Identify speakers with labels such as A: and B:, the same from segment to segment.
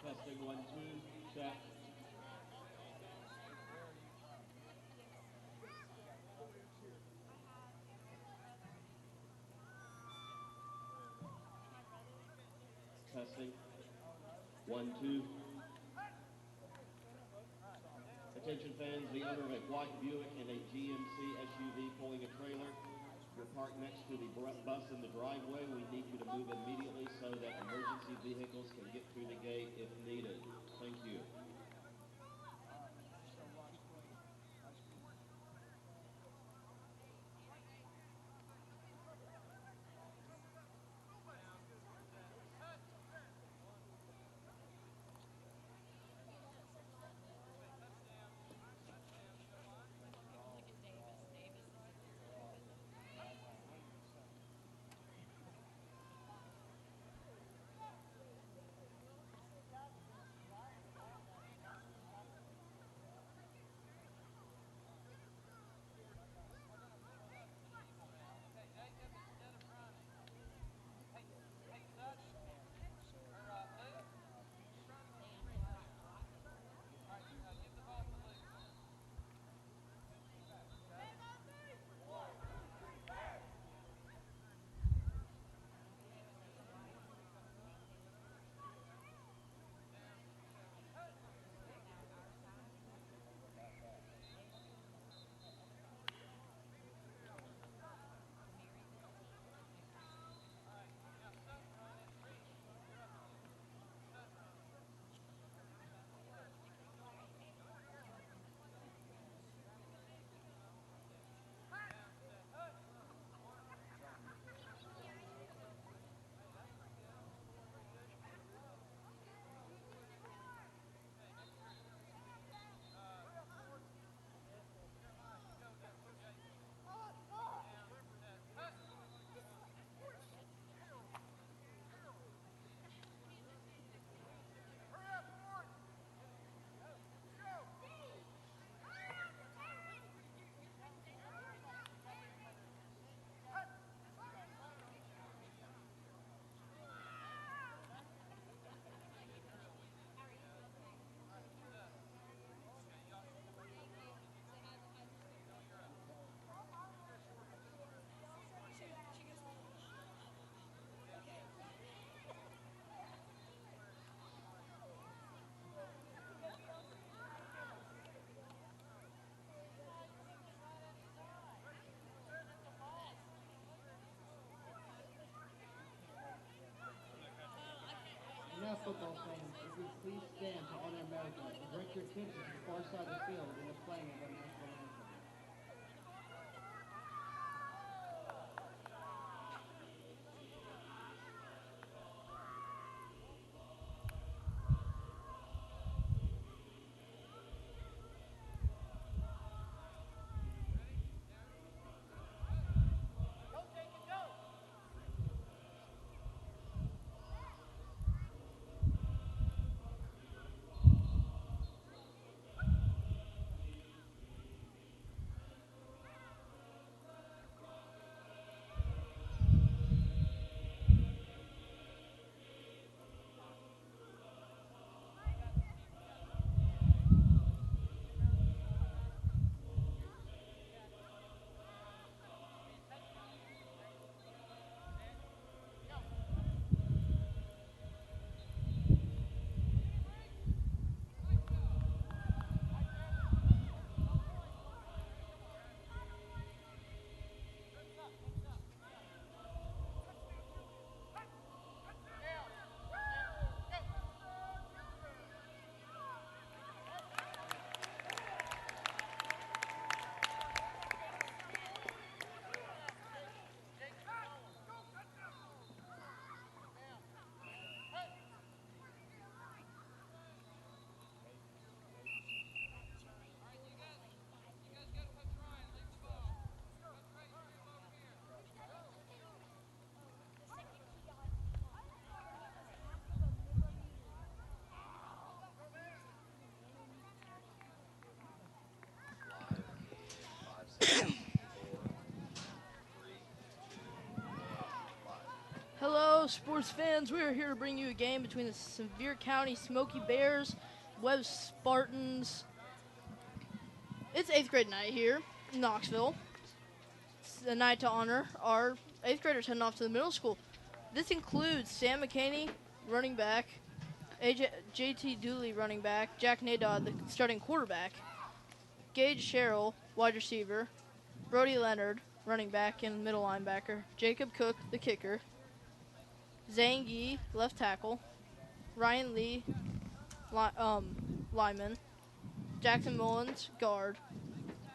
A: Testing 1, 2, check. Testing 1, 2. Attention fans, the owner of a white Buick and a GMC SUV pulling a trailer. You're parked next to the bus in the driveway. We need you to move immediately so that emergency vehicles can get through the gate if needed. Thank you.
B: football fans, if we please stand to honor America and direct your attention to the far side of the field in the playing of our national anthem.
C: Hello, sports fans. We are here to bring you a game between the Sevier County Smoky Bears, Webb Spartans. It's 8th grade night here in Knoxville. It's a night to honor our 8th graders heading off to the middle school. This includes Sam McCaney, running back, JT Dooley, running back, Jack Nadod, the starting quarterback, Gage Sherrill, wide receiver, Brody Leonard, running back and middle linebacker, Jacob Cook, the kicker, Zhang Yi, left tackle, Ryan Lee, lineman, Jackson Mullins, guard,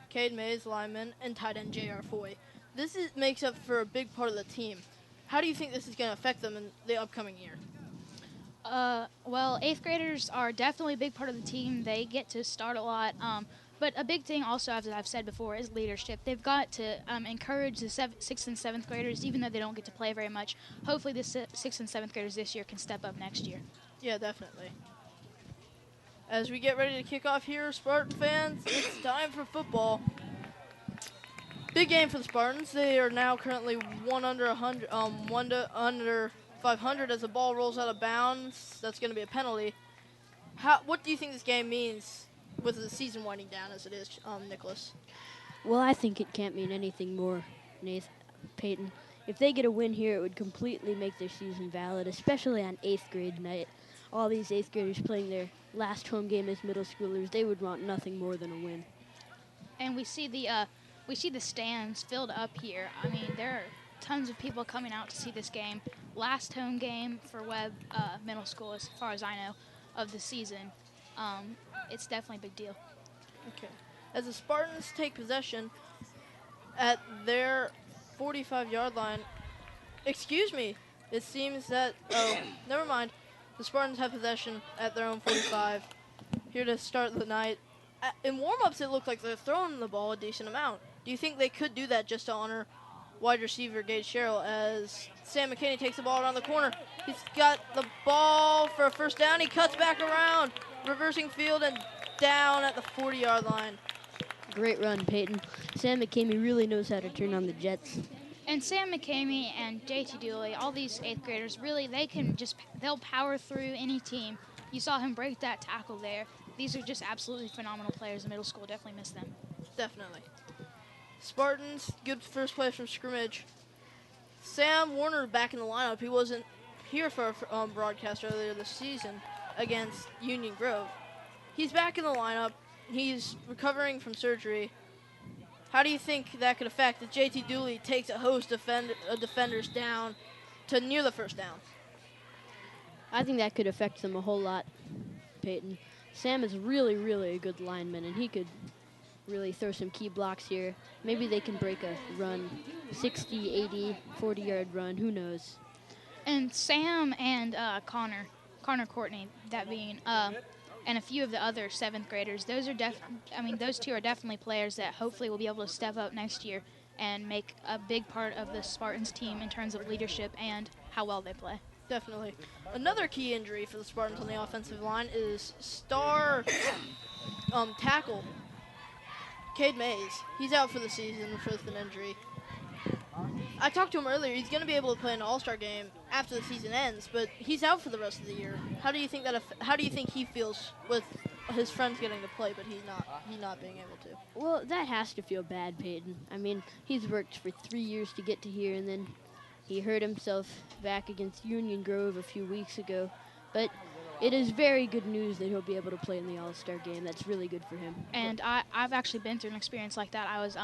C: Cade Mays, lineman, and tight end J.R. Foy. This makes up for a big part of the team. How do you think this is going to affect them in the upcoming year?
D: Well, 8th graders are definitely a big part of the team. They get to start a lot. But a big thing also, as I've said before, is leadership. They've got to encourage the 6th and 7th graders, even though they don't get to play very much. Hopefully the 6th and 7th graders this year can step up next year.
C: Yeah, definitely. As we get ready to kick off here, Spartan fans, it's time for football. Big game for the Spartans. They are now currently one under 500 as the ball rolls out of bounds. That's going to be a penalty. What do you think this game means with the season winding down as it is, Nicholas?
E: Well, I think it can't mean anything more, Peyton. If they get a win here, it would completely make their season valid, especially on 8th grade night. All these 8th graders playing their last home game as middle schoolers, they would want nothing more than a win.
D: And we see the stands filled up here. I mean, there are tons of people coming out to see this game. Last home game for Webb Middle School, as far as I know, of the season. It's definitely a big deal.
C: Okay. As the Spartans take possession at their 45-yard line, excuse me, it seems that, never mind. The Spartans have possession at their own 45, here to start the night. In warm-ups, it looked like they're throwing the ball a decent amount. Do you think they could do that just to honor wide receiver Gage Sherrill as Sam McKinney takes the ball around the corner? He's got the ball for a first down. He cuts back around, reversing field and down at the 40-yard line.
E: Great run, Peyton. Sam McCamey really knows how to turn on the Jets.
D: And Sam McCamey and JT Dooley, all these 8th graders, really, they'll power through any team. You saw him break that tackle there. These are just absolutely phenomenal players. The middle school definitely missed them.
C: Definitely. Spartans, good first play from scrimmage. Sam Warner back in the lineup. He wasn't here for a broadcast earlier this season against Union Grove. He's back in the lineup. He's recovering from surgery. How do you think that could affect if JT Dooley takes a host of defenders down to near the first down?
E: I think that could affect them a whole lot, Peyton. Sam is really, really a good lineman, and he could really throw some key blocks here. Maybe they can break a run, 60, 80, 40-yard run, who knows.
D: And Sam and Connor Courtney, that being, and a few of the other 7th graders, those two are definitely players that hopefully will be able to step up next year and make a big part of the Spartans team in terms of leadership and how well they play.
C: Definitely. Another key injury for the Spartans on the offensive line is star tackle Cade Mays. He's out for the season with an injury. I talked to him earlier. He's going to be able to play an All-Star game after the season ends, but he's out for the rest of the year. How do you think he feels with his friends getting to play, but he's not being able to?
E: Well, that has to feel bad, Peyton. I mean, he's worked for 3 years to get to here, and then he hurt himself back against Union Grove a few weeks ago. But it is very good news that he'll be able to play in the All-Star game. That's really good for him.
D: And I've actually been through an experience like that. I was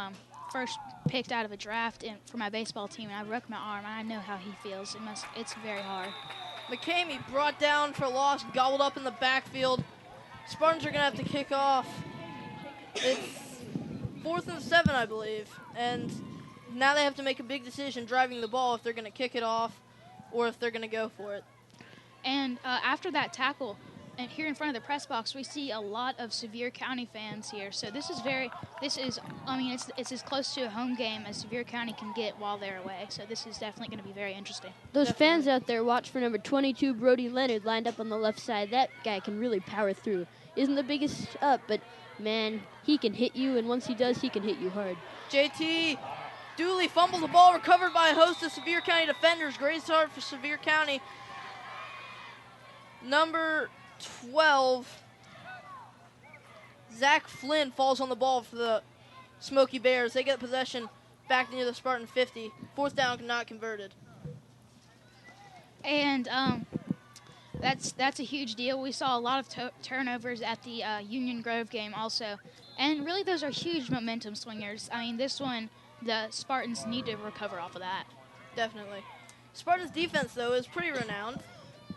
D: first picked out of a draft for my baseball team, and I broke my arm, and I know how he feels. It's very hard.
C: McCamey brought down for a loss, gobbled up in the backfield. Spartans are going to have to kick off. It's 4th and 7, I believe, and now they have to make a big decision driving the ball if they're going to kick it off or if they're going to go for it.
D: And after that tackle, and here in front of the press box, we see a lot of Sevier County fans here. So it's as close to a home game as Sevier County can get while they're away. So this is definitely going to be very interesting.
E: Those fans out there, watch for number 22, Brody Leonard, lined up on the left side. That guy can really power through. Isn't the biggest up, but, man, he can hit you, and once he does, he can hit you hard.
C: JT Dooley fumbles the ball, recovered by a host of Sevier County defenders. Great start for Sevier County. Number 12, Zach Flynn falls on the ball for the Smoky Bears. They get possession back near the Spartan 50. 4th down, not converted.
D: And that's a huge deal. We saw a lot of turnovers at the Union Grove game also. And really those are huge momentum swingers. I mean, this one, the Spartans need to recover off of that.
C: Definitely. Spartans defense, though, is pretty renowned.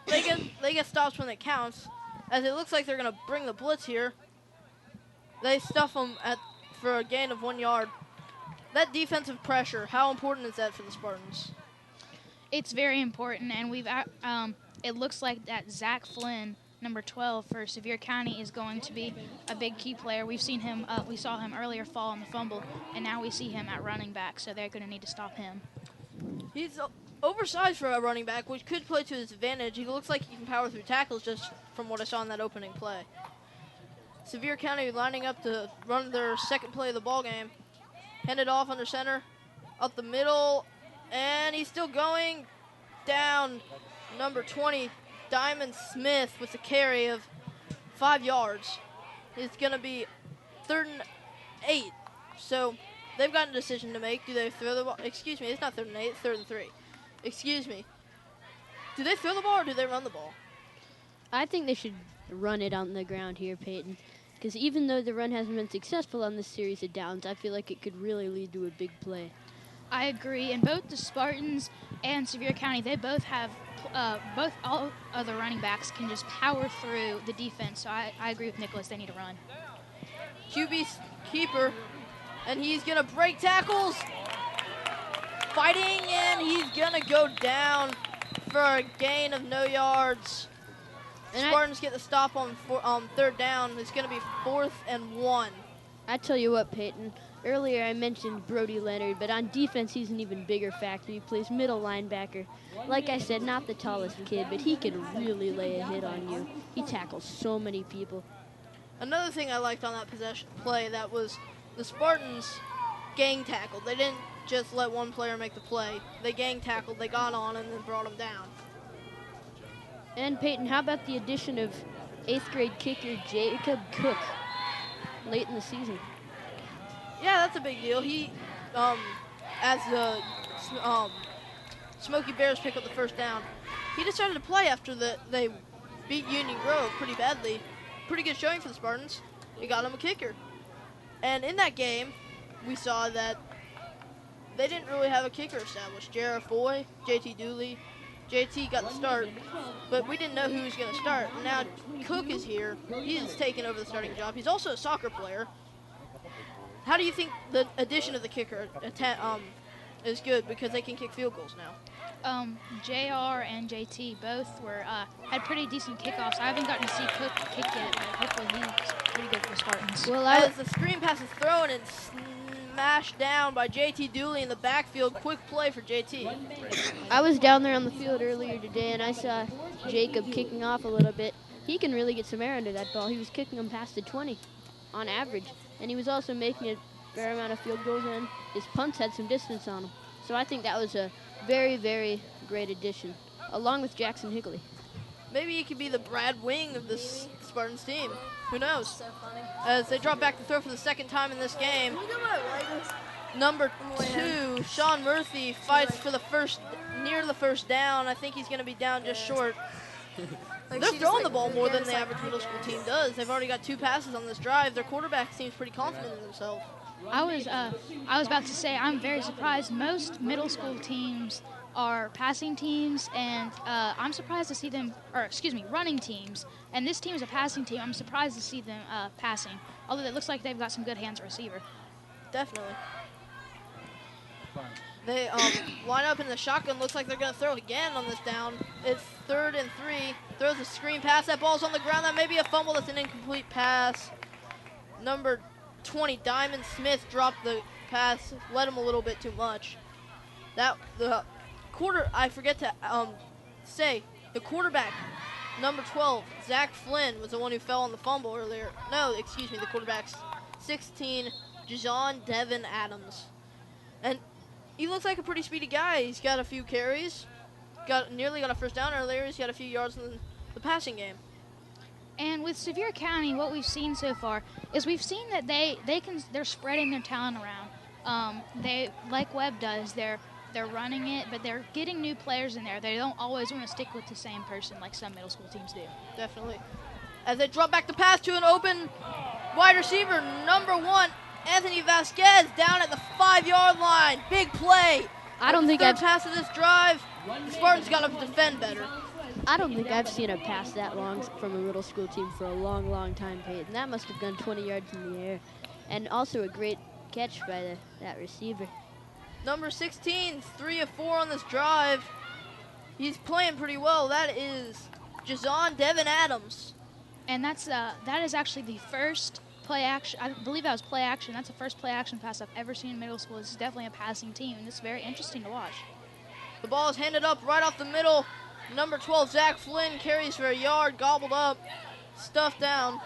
C: They get stops when it counts, as it looks like they're going to bring the blitz here. They stuff them for a gain of 1 yard. That defensive pressure, how important is that for the Spartans?
D: It's very important, and it looks like that Zach Flynn, number 12 for Sevier County, is going to be a big key player. We saw him earlier fall on the fumble, and now we see him at running back, so they're going to need to stop him.
C: He's oversized for a running back, which could play to his advantage. He looks like he can power through tackles just from what I saw in that opening play. Sevier County lining up to run their second play of the ball game. Handed off under center, up the middle, and he's still going down. Number 20, Diamond Smith, with a carry of 5 yards. It's going to be 3rd and 8. So they've got a decision to make. Do they throw the ball? Excuse me, it's not 3rd and 8, it's 3rd and 3. Excuse me. Do they throw the ball or do they run the ball?
E: I think they should run it on the ground here, Peyton. Because even though the run hasn't been successful on this series of downs, I feel like it could really lead to a big play.
D: I agree. And both the Spartans and Sevier County, they both have, all of the running backs can just power through the defense. So I agree with Nicholas. They need to run.
C: QB's keeper, and he's going to break tackles. Fighting, and he's going to go down for a gain of no yards. And Spartans get the stop on 3rd down. It's going to be 4th and 1.
E: I tell you what, Peyton. Earlier I mentioned Brody Leonard, but on defense he's an even bigger factor. He plays middle linebacker. Like I said, not the tallest kid, but he can really lay a hit on you. He tackles so many people.
C: Another thing I liked on that possession play, that was the Spartans gang tackled. They didn't just let one player make the play. They gang tackled, they got on, and then brought him down.
E: And Peyton, how about the addition of 8th grade kicker Jacob Cook late in the season?
C: Yeah, that's a big deal. He, as the Smoky Bears pick up the 1st down, he decided to play after they beat Union Grove pretty badly. Pretty good showing for the Spartans. He got him a kicker. And in that game, we saw that they didn't really have a kicker established. Jarrah Foy, JT Dooley, JT got the start, but we didn't know who was going to start. Now Cook is here. He's taken over the starting job. He's also a soccer player. How do you think the addition of the kicker is good because they can kick field goals now?
D: JR and JT both had pretty decent kickoffs. I haven't gotten to see Cook kick yet, but hopefully he's pretty good for the Spartans.
C: Well, as the screen pass is thrown and smashed down by JT Dooley in the backfield, quick play for JT.
E: I was down there on the field earlier today, and I saw Jacob kicking off a little bit. He can really get some air under that ball. He was kicking them past the 20 on average, and he was also making a fair amount of field goals, and his punts had some distance on them. So I think that was a very, very great addition, along with Jackson Higley.
C: Maybe he could be the Brad Wing of this Spartans team. Who knows? As they drop back to throw for the second time in this game. Number 2, Sean Murphy, fights for near the first down. I think he's going to be down just short. They're throwing the ball more than the average middle school team does. They've already got 2 passes on this drive. Their quarterback seems pretty confident in themselves.
D: I was about to say I'm very surprised. Most middle school teams are passing teams, and I'm surprised to see them, running teams. And this team is a passing team. I'm surprised to see them passing. Although it looks like they've got some good hands at receiver.
C: Definitely. They line up in the shotgun. Looks like they're going to throw again on this down. It's 3rd and 3. Throws a screen pass. That ball's on the ground. That may be a fumble. That's an incomplete pass. Number 20, Diamond Smith dropped the pass. Led him a little bit too much. I forget to say, the quarterback, number 12, Zach Flynn, was the one who fell on the fumble earlier. No, excuse me, the quarterback's 16, Jajon Devin Adams. And he looks like a pretty speedy guy. He's got a few carries, nearly got a first down earlier. He's got a few yards in the passing game.
D: And with Sevier County, what we've seen so far is we've seen that they're spreading their talent around. They, like Webb does, they're running it, but they're getting new players in there. They don't always want to stick with the same person like some middle school teams do.
C: Definitely. As they drop back the pass to an open wide receiver, number 1, Anthony Vasquez, down at the 5-yard line. Big play.
E: I don't think
C: I've pass of this drive. The Spartans got to defend better.
E: I don't think I've seen a pass that long from a middle school team for a long, long time, Peyton. That must have gone 20 yards in the air. And also a great catch by that receiver.
C: Number 16, 3 of 4 on this drive. He's playing pretty well. That is Jason Devin Adams.
D: And that is actually the first play action. I believe that was play action. That's the first play action pass I've ever seen in middle school. This is definitely a passing team, and it's very interesting to watch.
C: The ball is handed up right off the middle. Number 12, Zach Flynn, carries for a yard, gobbled up, stuffed down.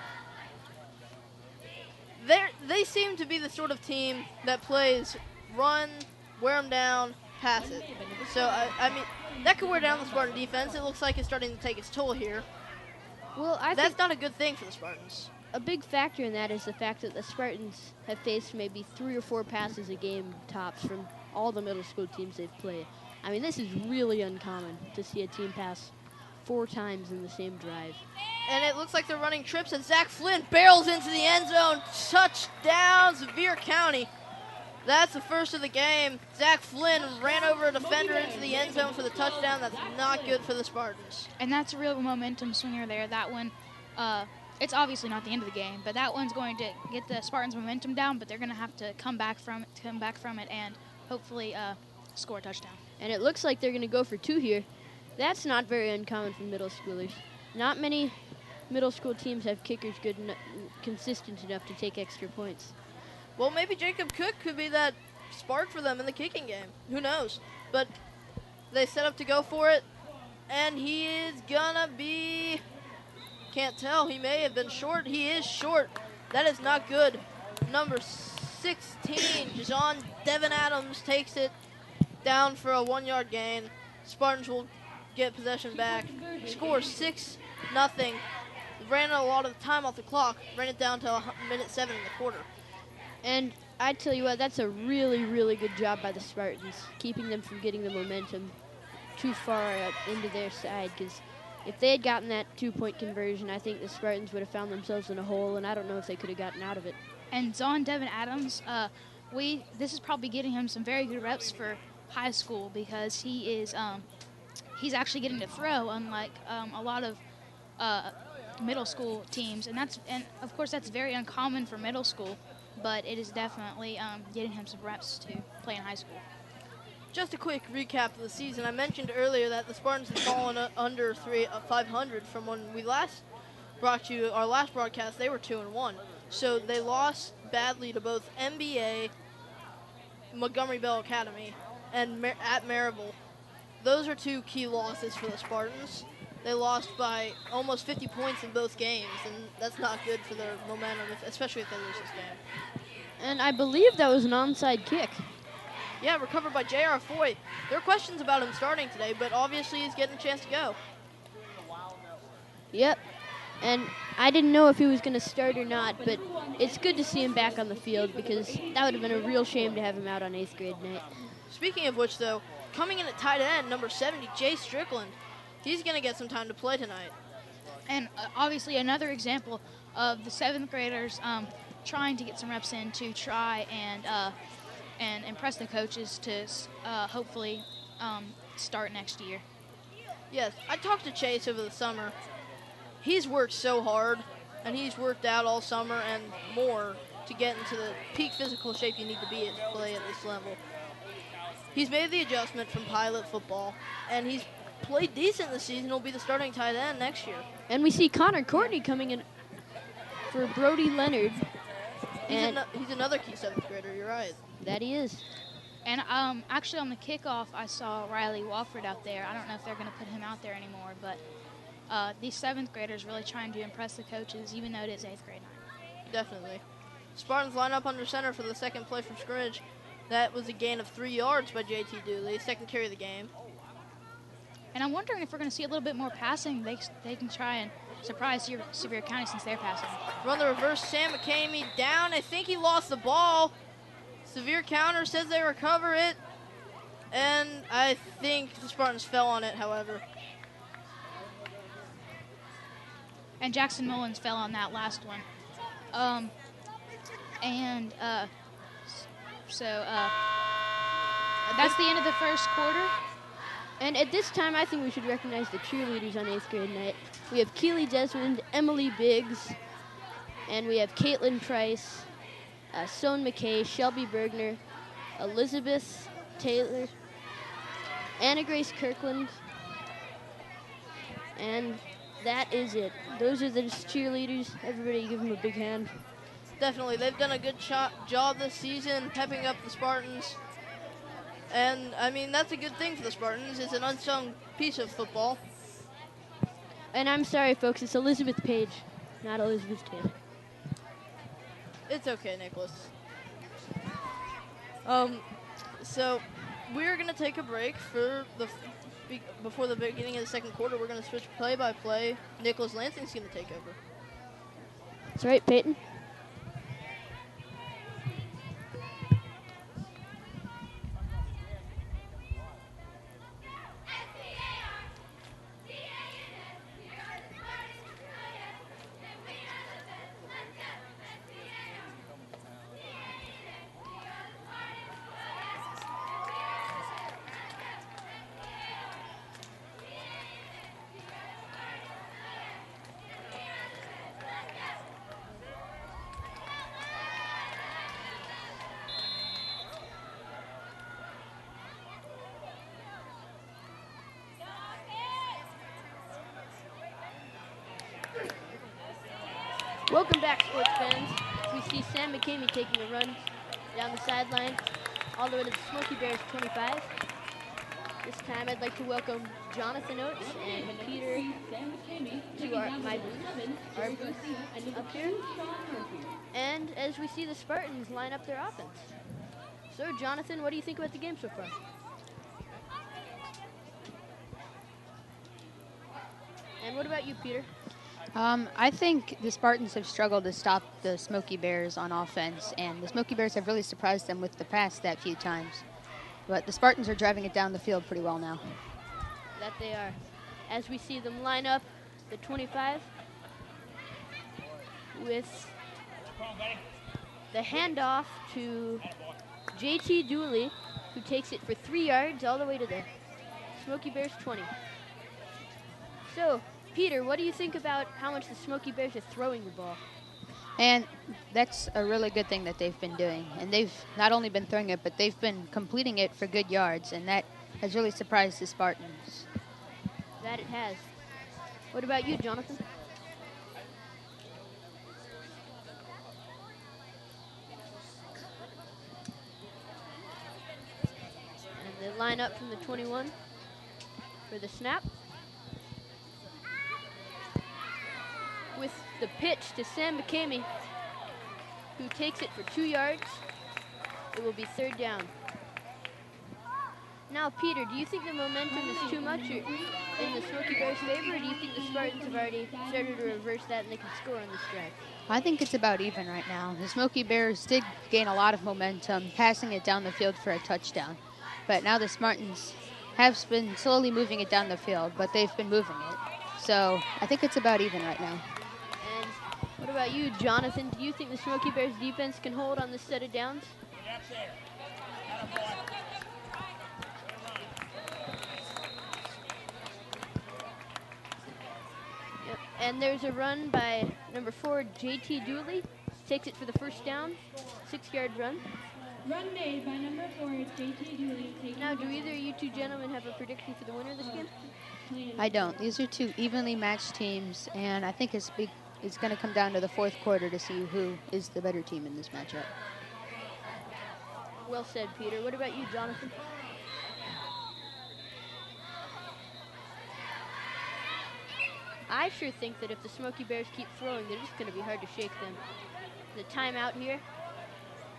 C: They seem to be the sort of team that plays run, wear them down, pass it. So, I mean, that could wear down the Spartan defense. It looks like it's starting to take its toll here.
E: Well,
C: that's not a good thing for the Spartans.
E: A big factor in that is the fact that the Spartans have faced maybe 3 or 4 passes a game tops from all the middle school teams they've played. I mean, this is really uncommon to see a team pass 4 times in the same drive.
C: And it looks like they're running trips, and Zach Flynn barrels into the end zone. Touchdown, Sevier County. That's the first of the game. Zach Flynn ran over a defender into the end zone for the touchdown. That's not good for the Spartans.
D: And that's a real momentum swinger there. That one, it's obviously not the end of the game, but that one's going to get the Spartans' momentum down, but they're going to have to come back from it and hopefully score a touchdown.
E: And it looks like they're going to go for 2 here. That's not very uncommon for middle schoolers. Not many middle school teams have kickers consistent enough to take extra points.
C: Well, maybe Jacob Cook could be that spark for them in the kicking game. Who knows? But they set up to go for it, and he is going to be, can't tell, he may have been short. He is short. That is not good. Number 16, Jason Devin Adams takes it down for a 1-yard gain. Spartans will get possession back. Score 6-0. Ran a lot of the time off the clock. Ran it down to minute 7 in the quarter.
E: And I tell you what, that's a really, really good job by the Spartans, keeping them from getting the momentum too far into their side. Because if they had gotten that 2-point conversion, I think the Spartans would have found themselves in a hole, and I don't know if they could have gotten out of it.
D: And Zon Devin Adams, this is probably getting him some very good reps for high school because he he's actually getting to throw, unlike a lot of middle school teams, and of course that's very uncommon for middle school, but it is definitely getting him some reps to play in high school.
C: Just a quick recap of the season. I mentioned earlier that the Spartans had fallen under 500 from when we last brought you our last broadcast. They were 2-1, so they lost badly to both MBA, Montgomery Bell Academy, and at Maryville. Those are two key losses for the Spartans. They lost by almost 50 points in both games, and that's not good for their momentum, especially if they lose this game.
E: And I believe that was an onside kick.
C: Yeah, recovered by J.R. Foy. There are questions about him starting today, but obviously he's getting a chance to go.
E: Yep. And I didn't know if he was going to start or not, but it's good to see him back on the field because that would have been a real shame to have him out on 8th grade night.
C: Speaking of which, though, coming in at tight end, number 70, Jay Strickland. He's going to get some time to play tonight.
D: And obviously another example of the 7th graders trying to get some reps in to try and impress the coaches to hopefully start next year.
C: Yes, I talked to Chase over the summer. He's worked so hard, and he's worked out all summer and more to get into the peak physical shape you need to be to play at this level. He's made the adjustment from pilot football, and he's played decent this season. He'll be the starting tight end next year.
E: And we see Connor Courtney coming in for Brody Leonard.
C: He's another key 7th grader, you're right.
E: That he is.
D: And actually on the kickoff, I saw Riley Walford out there. I don't know if they're going to put him out there anymore, but these 7th graders really trying to impress the coaches, even though it is 8th grade night.
C: Definitely. Spartans line up under center for the second play from scrimmage. That was a gain of 3 yards by J.T. Dooley, second carry of the game.
D: And I'm wondering if we're going to see a little bit more passing. They can try and surprise Sevier County since they're passing.
C: Run the reverse, Sam McCamey down. I think he lost the ball. Severe counter says they recover it. And I think the Spartans fell on it, however.
D: And Jackson Mullins fell on that last one. That's the end of the first quarter.
E: And at this time, I think we should recognize the cheerleaders on 8th grade night. We have Keely Desmond, Emily Biggs, and we have Caitlin Price, Soane McKay, Shelby Bergner, Elizabeth Taylor, Anna Grace Kirkland, and that is it. Those are the cheerleaders. Everybody give them a big hand.
C: Definitely. They've done a good job this season, pepping up the Spartans. And, I mean, that's a good thing for the Spartans. It's an unsung piece of football.
E: And I'm sorry, folks. It's Elizabeth Page, not Elizabeth Taylor.
C: It's okay, Nicholas. So we're going to take a break for before the beginning of the second quarter. We're going to switch play-by-play. Nicholas Lansing's going to take over.
E: That's right, Peyton. Welcome back, sports fans. We see Sam McCamey taking a run down the sideline all the way to the Smoky Bears 25. This time I'd like to welcome Jonathan Oates and Peter to our booth up here. And as we see the Spartans line up their offense. So, Jonathan, what do you think about the game so far? And what about you, Peter?
F: I think the Spartans have struggled to stop the Smoky Bears on offense, and the Smoky Bears have really surprised them with the pass that few times. But the Spartans are driving it down the field pretty well now.
E: That they are. As we see them line up the 25 with the handoff to J.T. Dooley, who takes it for 3 yards all the way to the Smoky Bears 20. So, Peter, what do you think about how much the Smoky Bears are throwing the ball?
F: And that's a really good thing that they've been doing. And they've not only been throwing it, but they've been completing it for good yards. And that has really surprised the Spartans.
E: That it has. What about you, Jonathan? And they line up from the 21 for the snap. With the pitch to Sam McCamey, who takes it for 2 yards. It will be 3rd down. Now, Peter, do you think the momentum is too much in the Smoky Bears' favor, or do you think the Spartans have already started to reverse that and they can score on this drive?
F: I think it's about even right now. The Smoky Bears did gain a lot of momentum, passing it down the field for a touchdown. But now the Spartans have been slowly moving it down the field, but they've been moving it. So I think it's about even right now.
E: And what about you, Jonathan? Do you think the Smoky Bears defense can hold on this set of downs? Yep. And there's a run by number 4, J.T. Dooley. Takes it for the 1st down, 6-yard run.
G: Run made by number 4, J.T. Dooley.
E: Now, do either of you two gentlemen have a prediction for the winner of this game?
F: I don't. These are two evenly matched teams, and I think it's going to come down to the 4th quarter to see who is the better team in this matchup.
E: Well said, Peter. What about you, Jonathan? I sure think that if the Smoky Bears keep throwing, they're just going to be hard to shake them. The timeout here.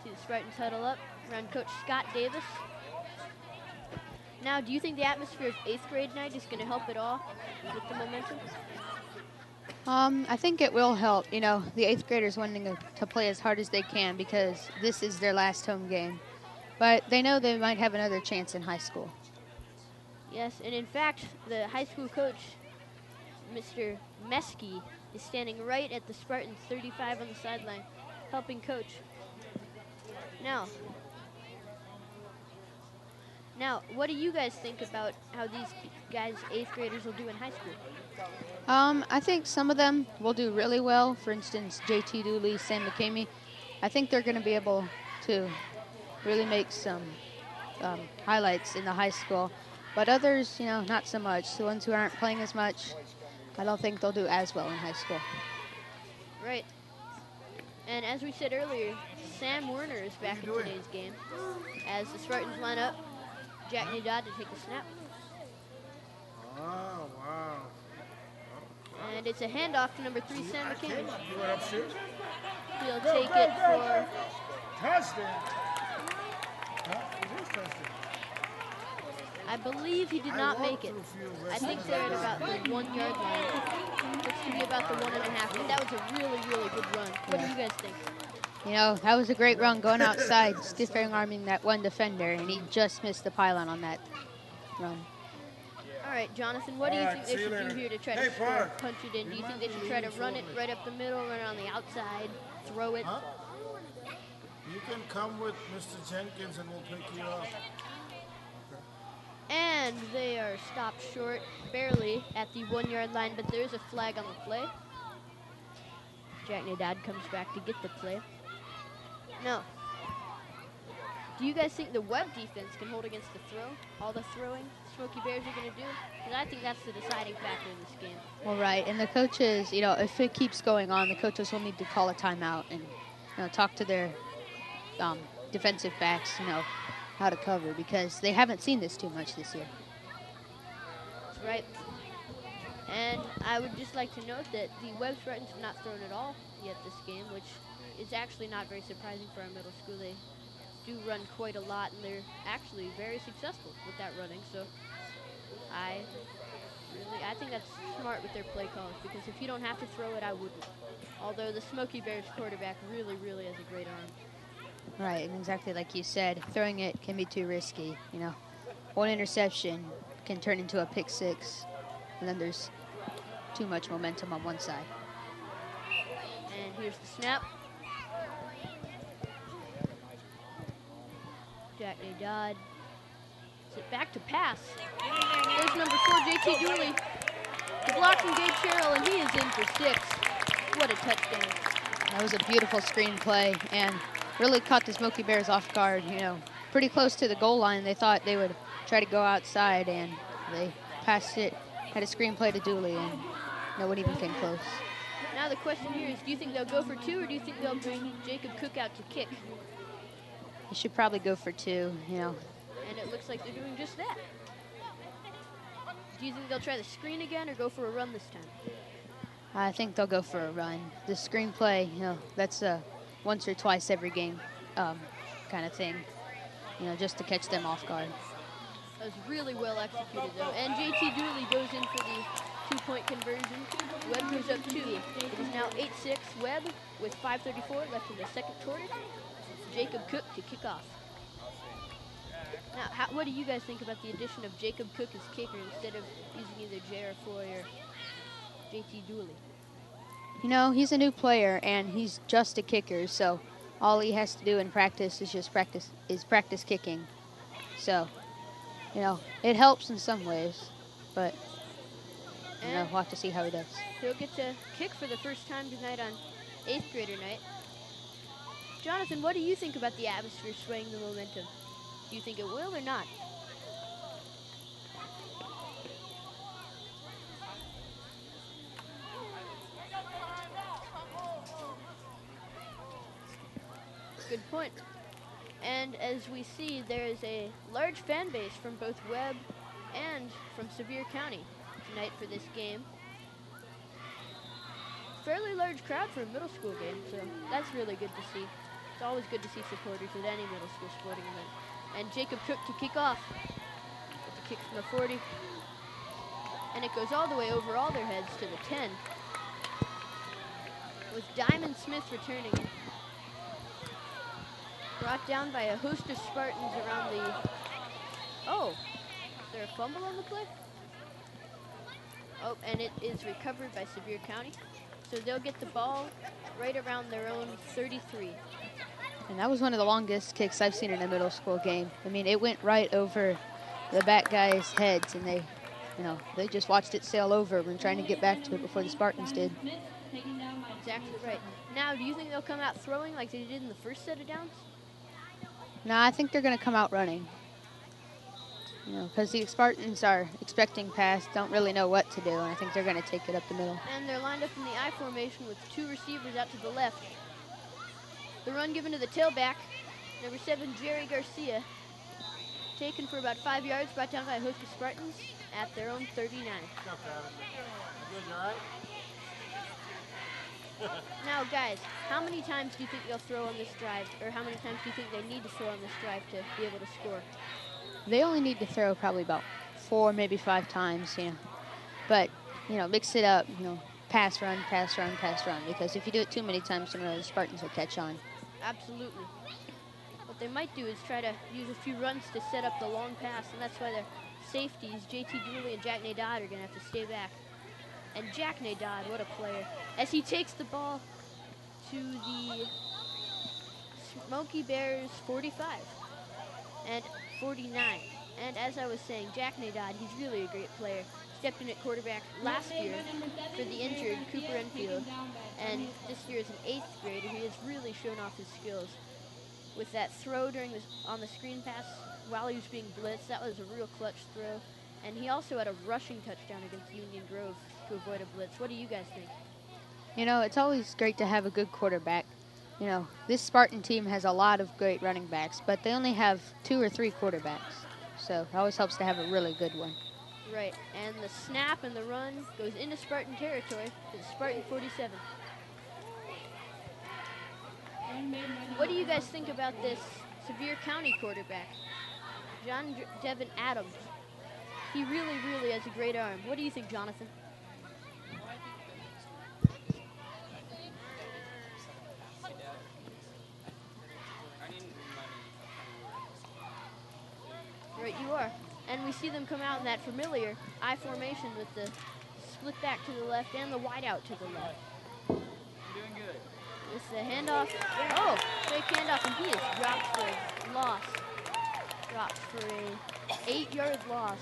E: See the Spartans huddle up around Coach Scott Davis. Now, do you think the atmosphere of 8th grade night is going to help at all with the momentum?
F: I think it will help. You know, the 8th graders wanting to play as hard as they can because this is their last home game. But they know they might have another chance in high school.
E: Yes, and in fact, the high school coach, Mr. Meski, is standing right at the Spartans 35 on the sideline, helping coach. Now, what do you guys think about how these guys, 8th graders, will do in high school?
F: I think some of them will do really well. For instance, J.T. Dooley, Sam McCamey. I think they're going to be able to really make some highlights in the high school. But others, you know, not so much. The ones who aren't playing as much, I don't think they'll do as well in high school.
E: Right. And as we said earlier, Sam Werner is back in today's game. As the Spartans line up, Jack Nadad to take the snap.
H: Oh, wow.
E: And it's a handoff to number 3, Sam McCamey.
H: You went up shoot?
E: He'll take it for...
H: Touchdown. Huh? It is touchdown.
E: I believe he did not make it. I think they're at about the 1-yard line. Looks to be about the 1.5. But that was a really, really good run. What do you guys think?
F: You know, that was a great run going outside, stiff arming that one defender, and he just missed the pylon on that run.
E: All right, Jonathan, what do you think they should do here to try to score, punch it in? Do you think they should try to run it right up the middle, run it on the outside, throw it?
H: Huh? You can come with Mr. Jenkins and we'll pick you up.
E: And they are stopped short, barely, at the 1-yard line, but there is a flag on the play. Jack Nadad comes back to get the play. No. Do you guys think the Webb defense can hold against the throw? All the throwing Smoky Bears are going to do? Because I think that's the deciding factor in this game.
F: All right, and the coaches, you know, if it keeps going on, the coaches will need to call a timeout and, you know, talk to their defensive backs, you know, how to cover, because they haven't seen this too much this year.
E: That's right. And I would just like to note that the Webb Spartans have not thrown at all yet this game, which is actually not very surprising for our middle school. They do run quite a lot, and they're actually very successful with that running. So I think that's smart with their play calls, because if you don't have to throw it, I wouldn't. Although the Smoky Bears quarterback really, really has a great arm.
F: Right, and exactly like you said, throwing it can be too risky. You know, one interception can turn into a pick six, and then there's too much momentum on one side.
E: And here's the snap. Jack Nadad. Is it back to pass? Here's number 4, J.T. Dooley. The block from Gabe Sherrill, and he is in for 6. What a touchdown.
F: That was a beautiful screen play and really caught the Smoky Bears off guard. You know, pretty close to the goal line. They thought they would try to go outside, and they passed it, had a screen play to Dooley, and no one even came close.
E: Now the question here is, do you think they'll go for 2, or do you think they'll bring Jacob Cook out to kick?
F: You should probably go for 2, you know.
E: And it looks like they're doing just that. Do you think they'll try the screen again or go for a run this time?
F: I think they'll go for a run. The screenplay, you know, that's a once or twice every game kind of thing, you know, just to catch them off guard.
E: That was really well executed, though. And J.T. Dooley goes in for the 2-point conversion. Webb goes up 2. It is now 8-6 Webb with 5:34 left in the second quarter. Jacob Cook to kick off. Now, what do you guys think about the addition of Jacob Cook as kicker instead of using either J.R. Foy or J.T. Dooley?
F: You know, he's a new player, and he's just a kicker, so all he has to do in practice is just practice kicking. So, you know, it helps in some ways, but you know, we'll have to see how he does.
E: He'll get to kick for the first time tonight on 8th grader night. Jonathan, what do you think about the atmosphere swaying the momentum? Do you think it will or not? Good point. And as we see, there is a large fan base from both Webb and from Sevier County tonight for this game. Fairly large crowd for a middle school game, so that's really good to see. It's always good to see supporters at any middle school sporting event. And Jacob Cook to kick off. With the kick from the 40. And it goes all the way over all their heads to the 10. With Diamond Smith returning. Brought down by a host of Spartans around the... Oh, is there a fumble on the play? Oh, and it is recovered by Sevier County. So they'll get the ball right around their own 33.
F: And that was one of the longest kicks I've seen in a middle school game. I mean, it went right over the back guys' heads, and they, you know, they just watched it sail over when trying to get back to it before the Spartans did.
E: Exactly right. Now, do you think they'll come out throwing like they did in the first set of downs?
F: No, I think they're going to come out running. You know, because the Spartans are expecting pass, don't really know what to do, and I think they're going to take it up the middle.
E: And they're lined up in the I formation with 2 receivers out to the left. The run given to the tailback, number 7, Jerry Garcia. Taken for about 5 yards, brought down by a host of Spartans at their own 39. Now, guys, how many times do you think they'll throw on this drive, or how many times do you think they need to throw on this drive to be able to score?
F: They only need to throw probably about 4, maybe 5 times, you know. But, you know, mix it up, you know, pass, run, pass, run, pass, run. Because if you do it too many times in a row, the Spartans will catch on.
E: Absolutely. What they might do is try to use a few runs to set up the long pass, and that's why their safeties, J.T. Dooley and Jack Nadad, are going to have to stay back. And Jack Nadad, what a player. As he takes the ball to the Smoky Bears 45 and 49. And as I was saying, Jack Nadad, he's really a great player. Stepped in at quarterback last year for the injured Cooper Enfield. And this year as an 8th grader, he has really shown off his skills. With that throw on the screen pass while he was being blitzed, that was a real clutch throw. And he also had a rushing touchdown against Union Grove to avoid a blitz. What do you guys think?
F: You know, it's always great to have a good quarterback. You know, this Spartan team has a lot of great running backs, but they only have 2 or 3 quarterbacks. So it always helps to have a really good one.
E: Right, and the snap and the run goes into Spartan territory to the Spartan 47. What do you guys think about this Sevier County quarterback, John Devin Adams? He really, really has a great arm. What do you think, Jonathan? Right, you are. And we see them come out in that familiar I formation with the split back to the left and the wide out to the left.
I: Doing good.
E: It's the handoff. Oh, fake handoff, and he is dropped for a loss. Dropped for a 8-yard loss.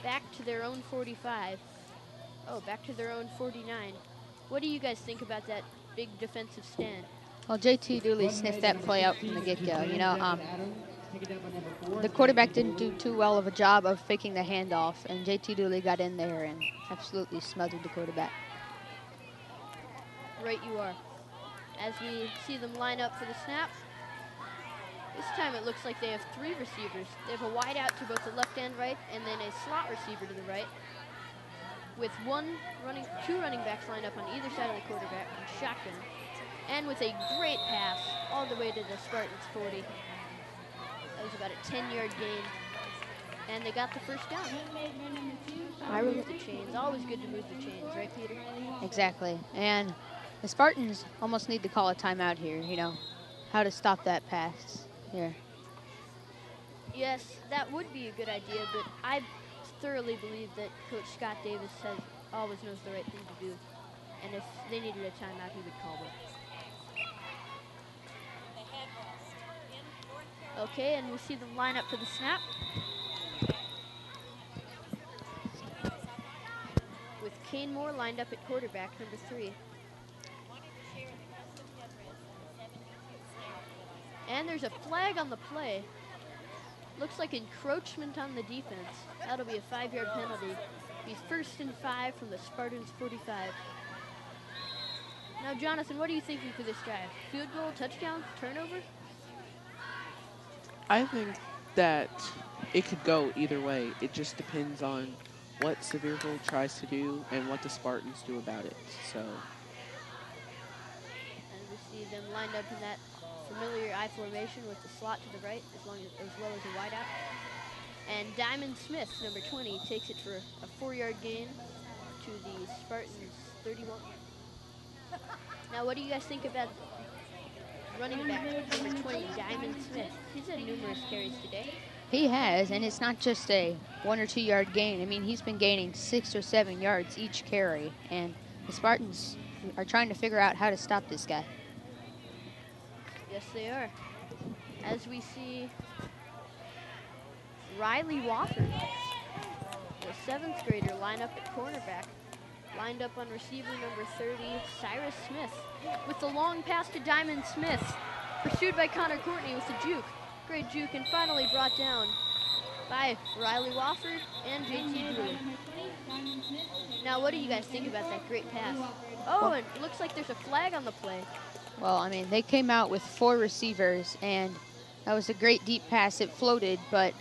E: back to their own 45. Oh, back to their own 49. What do you guys think about that big defensive stand?
F: Well, JT Dooley sniffed that play out from the get-go. You know, the quarterback didn't do too well of a job of faking the handoff, and JT Dooley got in there and absolutely smothered the quarterback.
E: Right you are. As we see them line up for the snap, this time it looks like they have 3 receivers. They have a wide out to both the left and right, and then a slot receiver to the right, with two running backs lined up on either side of the quarterback in shotgun, and with a great pass all the way to the Spartans 40. That was about a 10-yard gain, and they got the first down. I move the chains. Always good to move the chains, right, Peter?
F: Exactly. And the Spartans almost need to call a timeout here, you know, how to stop that pass here.
E: Yes, that would be a good idea, but I thoroughly believe that Coach Scott Davis always knows the right thing to do. And if they needed a timeout, he would call it. Okay, and we see them line up for the snap. With Kane Moore lined up at quarterback, number 3. And there's a flag on the play. Looks like encroachment on the defense. That'll be a 5-yard penalty. Be 1st and 5 from the Spartans 45. Now, Jonathan, what are you thinking for this drive? Field goal, touchdown, turnover?
J: I think that it could go either way. It just depends on what Sevierville tries to do and what the Spartans do about it. So.
E: And we see them lined up in that familiar I formation with the slot to the right, as well as a wideout. And Diamond Smith, number 20, takes it for a 4-yard gain to the Spartans 31. Now, what do you guys think about running back number 20, Diamond Smith? He's had numerous carries today.
F: He has, and it's not just a 1 or 2 yard gain. I mean, he's been gaining 6 or 7 yards each carry, and the Spartans are trying to figure out how to stop this guy.
E: Yes, they are. As we see Riley Wofford, the 7th grader, line up at cornerback. Lined up on receiver number 30, Cyrus Smith, with the long pass to Diamond Smith, pursued by Connor Courtney with the juke. Great juke, and finally brought down by Riley Wofford and JT Dooley. Now, what do you guys think about that great pass? Oh, and it looks like there's a flag on the play.
F: Well, I mean, they came out with 4 receivers, and that was a great deep pass. It floated, but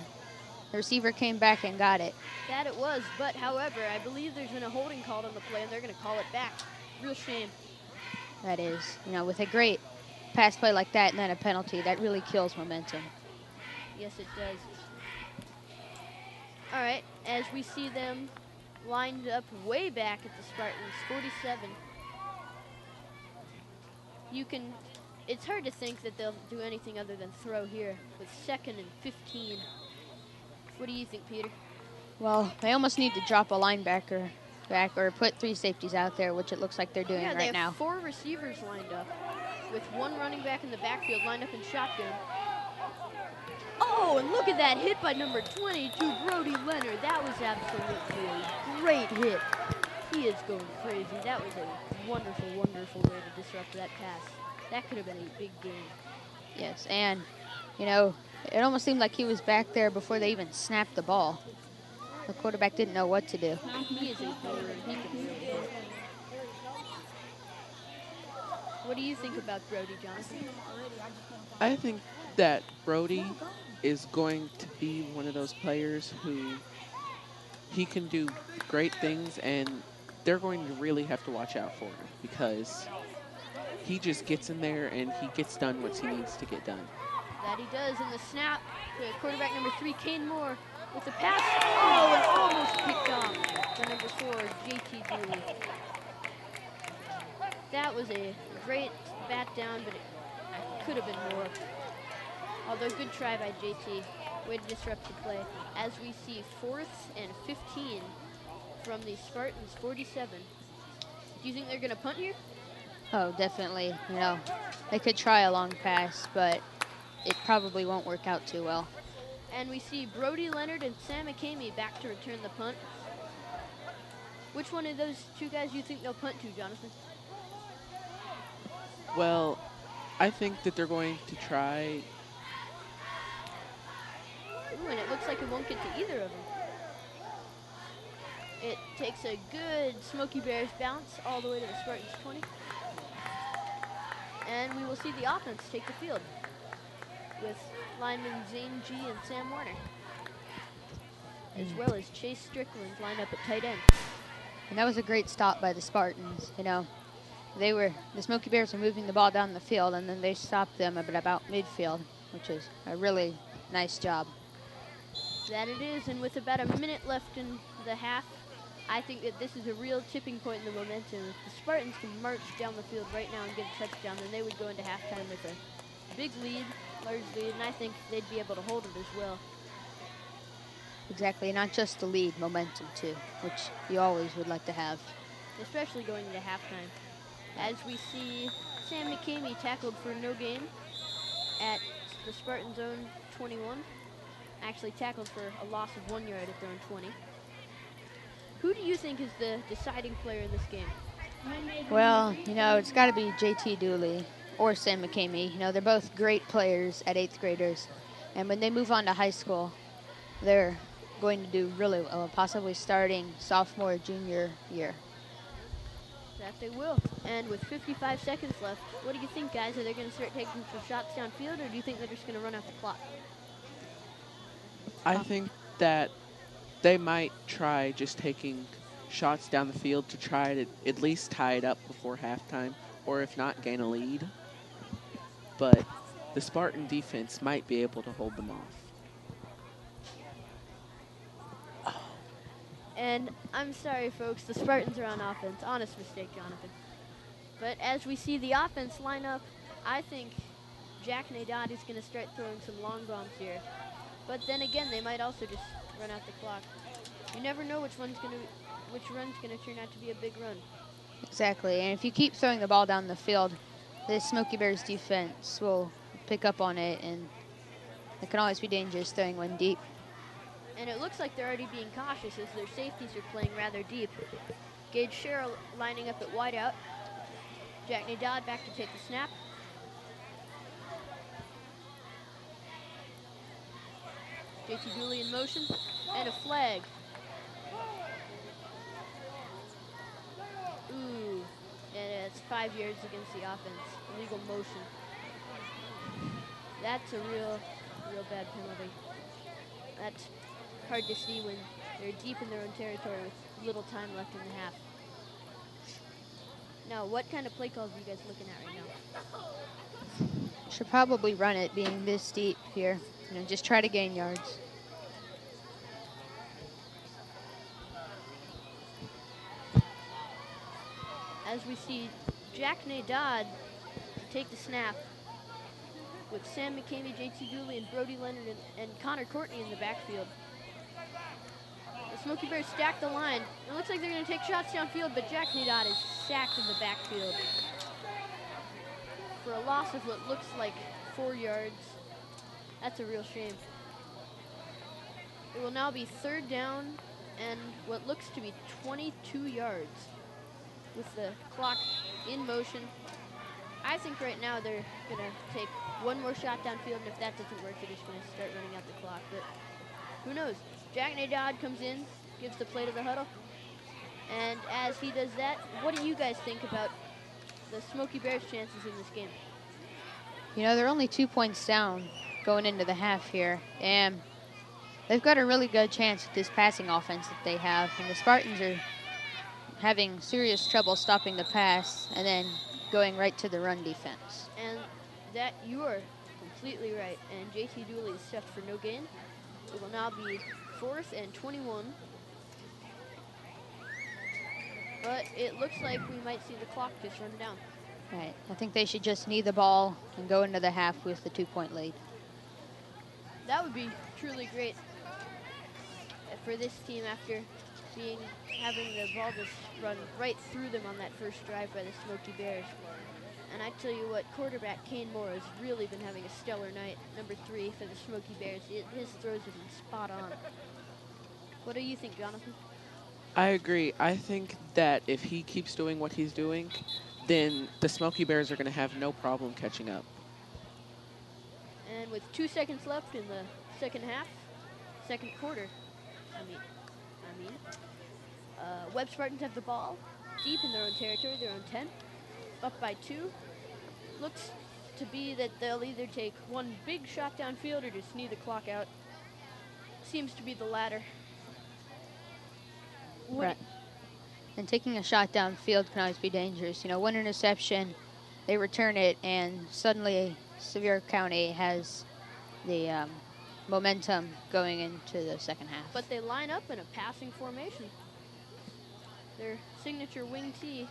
F: the receiver came back and got it.
E: That it was, but however, I believe there's been a holding called on the play, and they're going to call it back. Real shame.
F: That is, you know, with a great pass play like that and then a penalty, that really kills momentum.
E: Yes, it does. All right, as we see them lined up way back at the Spartans, 47. It's hard to think that they'll do anything other than throw here with 2nd and 15. What do you think, Peter?
F: Well, they almost need to drop a linebacker back or put 3 safeties out there, which it looks like they're doing
E: right now. Yeah, they have 4 receivers lined up, with 1 running back in the backfield lined up in shotgun. Oh, and look at that hit by number 22, Brody Leonard. That was absolutely a great hit. He is going crazy. That was a wonderful, wonderful way to disrupt that pass. That could have been a big game.
F: Yes, and, you know, it almost seemed like he was back there before they even snapped the ball. The quarterback didn't know what to do.
E: He is a baller. He can really hit. What do you think about Brody, Jonathan?
J: I think that Brody is going to be one of those players who he can do great things, and they're going to really have to watch out for him because he just gets in there and he gets done what he needs to get done.
E: That he does. In the snap, the quarterback number 3, Kane Moore, with the pass. Oh, and almost picked off by number 4, JT Dooley. That was a great bat down, but it could have been more. Although good try by JT. Way to disrupt the play. As we see 4th and 15 from the Spartans 47. Do you think they're going to punt here?
F: Oh, definitely. You know, they could try a long pass, but it probably won't work out too well.
E: And we see Brody Leonard and Sam McCamey back to return the punt. Which one of those two guys do you think they'll punt to, Jonathan?
J: Well, I think that they're going to try.
E: Ooh, and it looks like it won't get to either of them. It takes a good Smoky Bears bounce all the way to the Spartans 20. And we will see the offense take the field with linemen Zane G and Sam Warner, as well as Chase Strickland lined up at tight end.
F: And that was a great stop by the Spartans. You know, the Smoky Bears were moving the ball down the field, and then they stopped them at about midfield, which is a really nice job.
E: That it is, and with about a minute left in the half, I think that this is a real tipping point in the momentum. If the Spartans can march down the field right now and get a touchdown, then they would go into halftime with a big lead, large lead, and I think they'd be able to hold it as well.
F: Exactly, not just the lead, momentum too, which you always would like to have.
E: Especially going into halftime. As we see Sam McCamey tackled for no gain at the Spartan zone 21. Actually tackled for a loss of 1 yard at their own 20. Who do you think is the deciding player in this game?
F: Well, you know, it's got to be JT Dooley or Sam McCamey. You know, they're both great players at 8th graders. And when they move on to high school, they're going to do really well, possibly starting sophomore, junior year.
E: That they will. And with 55 seconds left, what do you think, guys? Are they going to start taking some shots downfield, or do you think they're just going to run out the clock?
J: I think that they might try just taking shots down the field to try to at least tie it up before halftime, or if not, gain a lead. But the Spartan defense might be able to hold them off.
E: And I'm sorry, folks, the Spartans are on offense. Honest mistake, Jonathan. But as we see the offense line up, I think Jack Nadad is going to start throwing some long bombs here. But then again, they might also just run out the clock. You never know which run's going to turn out to be a big run.
F: Exactly, and if you keep throwing the ball down the field, the Smoky Bears defense will pick up on it, and it can always be dangerous throwing one deep.
E: And it looks like they're already being cautious as their safeties are playing rather deep. Gage Sherrill lining up at wideout. Jack Nadad back to take the snap. JT Dooley in motion, and a flag. Ooh, and it's 5 yards against the offense. Illegal motion. That's a real bad penalty. That's hard to see when they're deep in their own territory with little time left in the half. Now, what kind of play calls are you guys looking at right now?
F: Should probably run it being this deep here. You know, just try to gain yards.
E: As we see Jack Nadad take the snap with Sam McCamey, JT Dooley, and Brody Leonard and Connor Courtney in the backfield. The Smoky Bears stack the line. It looks like they're going to take shots downfield, but Jack Nadad is sacked in the backfield for a loss of what looks like 4 yards. That's a real shame. It will now be 3rd down and what looks to be 22 yards with the clock in motion. I think right now they're going to take one more shot downfield, and if that doesn't work, they're just going to start running out the clock. But who knows? Jack Nadad comes in, gives the play to the huddle. And as he does that, what do you guys think about the Smoky Bears' chances in this game?
F: You know, they're only 2 points down going into the half here. And they've got a really good chance with this passing offense that they have. And the Spartans are having serious trouble stopping the pass and then going right to the run defense.
E: And that you are completely right. And JT Dooley is stuffed for no gain. It will now be 4th and 21. But it looks like we might see the clock just run down.
F: Right. I think they should just knee the ball and go into the half with the 2-point lead.
E: That would be truly great for this team after having the ball just run right through them on that first drive by the Smoky Bears. And I tell you what, quarterback Kane Moore has really been having a stellar night. Number 3 for the Smoky Bears. His throws have been spot on. What do you think, Jonathan?
J: I agree. I think that if he keeps doing what he's doing, then the Smoky Bears are going to have no problem catching up.
E: And with 2 seconds left in the second quarter, Webb Spartans have the ball deep in their own territory, their own 10, up by 2. Looks to be that they'll either take one big shot downfield or just knee the clock out. Seems to be the latter.
F: Right. And taking a shot downfield can always be dangerous. You know, one interception, they return it, and suddenly Sevier County has the momentum going into the second half.
E: But they line up in a passing formation. Their signature wing tee.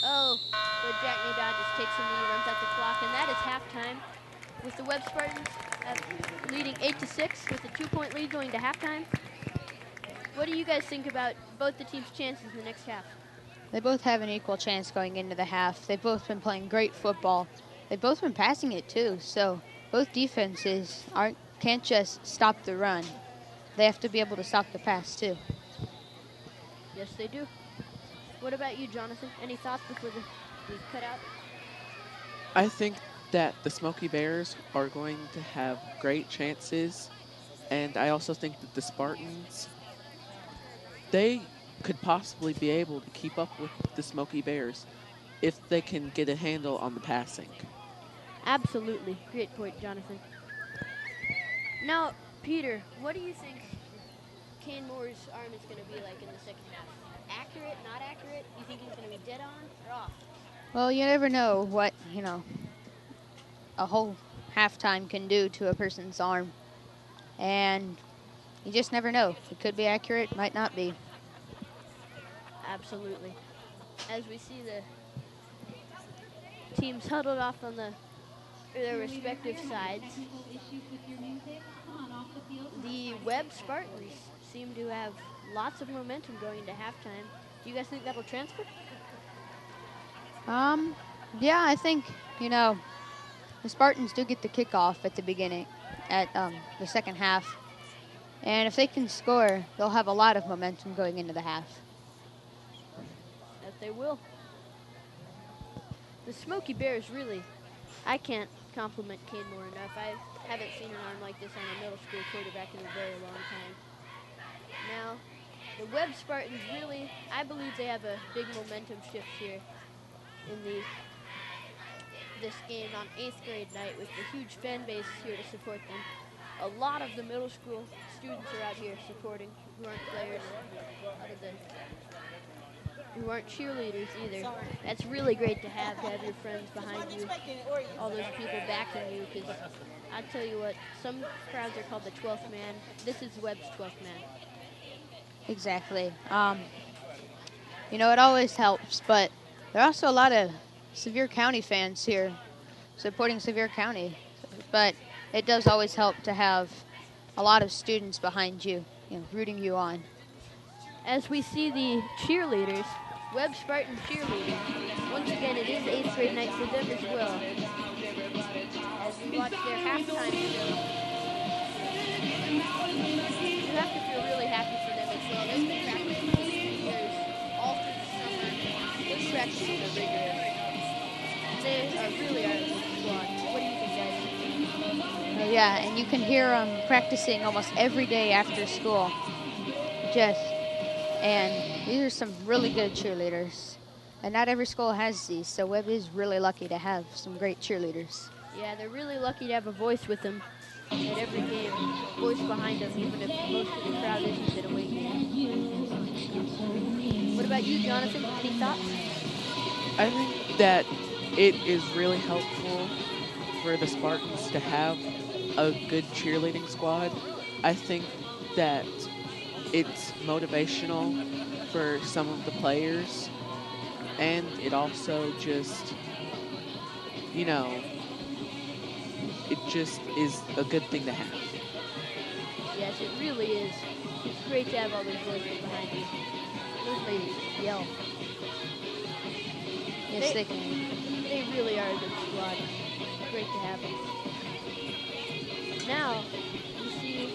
E: Oh, but Jack Nadad just takes a knee, runs out the clock, and that is halftime. With the Webb Spartans leading 8-6 with a 2-point lead going to halftime. What do you guys think about both the teams' chances in the next half?
F: They both have an equal chance going into the half. They've both been playing great football. They've both been passing it too, so both defenses can't just stop the run. They have to be able to stop the pass too.
E: Yes, they do. What about you, Jonathan? Any thoughts before we cut out?
J: I think that the Smoky Bears are going to have great chances, and I also think that the Spartans, they could possibly be able to keep up with the Smoky Bears if they can get a handle on the passing.
E: Absolutely. Great point, Jonathan. Now, Peter, what do you think Kane Moore's arm is going to be like in the second half? Accurate, not accurate? You think he's going to be dead on or off?
F: Well, you never know what, a whole halftime can do to a person's arm. And you just never know. It could be accurate, might not be.
E: Absolutely. As we see the teams huddled off on their respective sides, the Webb Spartans seem to have lots of momentum going into halftime. Do you guys think that'll transfer?
F: Yeah, I think, the Spartans do get the kickoff at the beginning, at the second half. And if they can score, they'll have a lot of momentum going into the half.
E: That they will. The Smoky Bears really, I can't compliment Kane Moore enough. I haven't seen an arm like this on a middle school quarterback in a very long time. Now, the Webb Spartans really, I believe they have a big momentum shift here in this game on 8th grade night with the huge fan base here to support them. A lot of the middle school students are out here supporting, who aren't players, who aren't cheerleaders either. That's really great to have your friends behind you, all those people backing you, because I tell you what, some crowds are called the 12th man. This is Webb's 12th man.
F: Exactly. It always helps, but there are also a lot of Sevier County fans here supporting Sevier County. But it does always help to have a lot of students behind you, rooting you on.
E: As we see the cheerleaders, Webb Spartan cheerleaders, once again it is 8th grade night for them as well. As we watch their halftime show, you have to feel really happy for them as well. They've been practicing for 3 years, all through the summer. They're practicing are rigorous. They really are a good squad. What do you think, guys?
F: Oh, yeah, and you can hear them practicing almost every day after school. And these are some really good cheerleaders. And not every school has these, so Webb is really lucky to have some great cheerleaders.
E: Yeah, they're really lucky to have a voice with them at every game. Voice behind them, even if most of the crowd isn't at away game. What about you, Jonathan? Any thoughts?
J: I think that it is really helpful for the Spartans to have a good cheerleading squad. I think that it's motivational for some of the players, and it also just, it just is a good thing to have.
E: Yes, it really is. It's great to have all those voices behind you. Those ladies yell.
F: Yes, they can.
E: They really are a good squad. Great to have them. Now, you see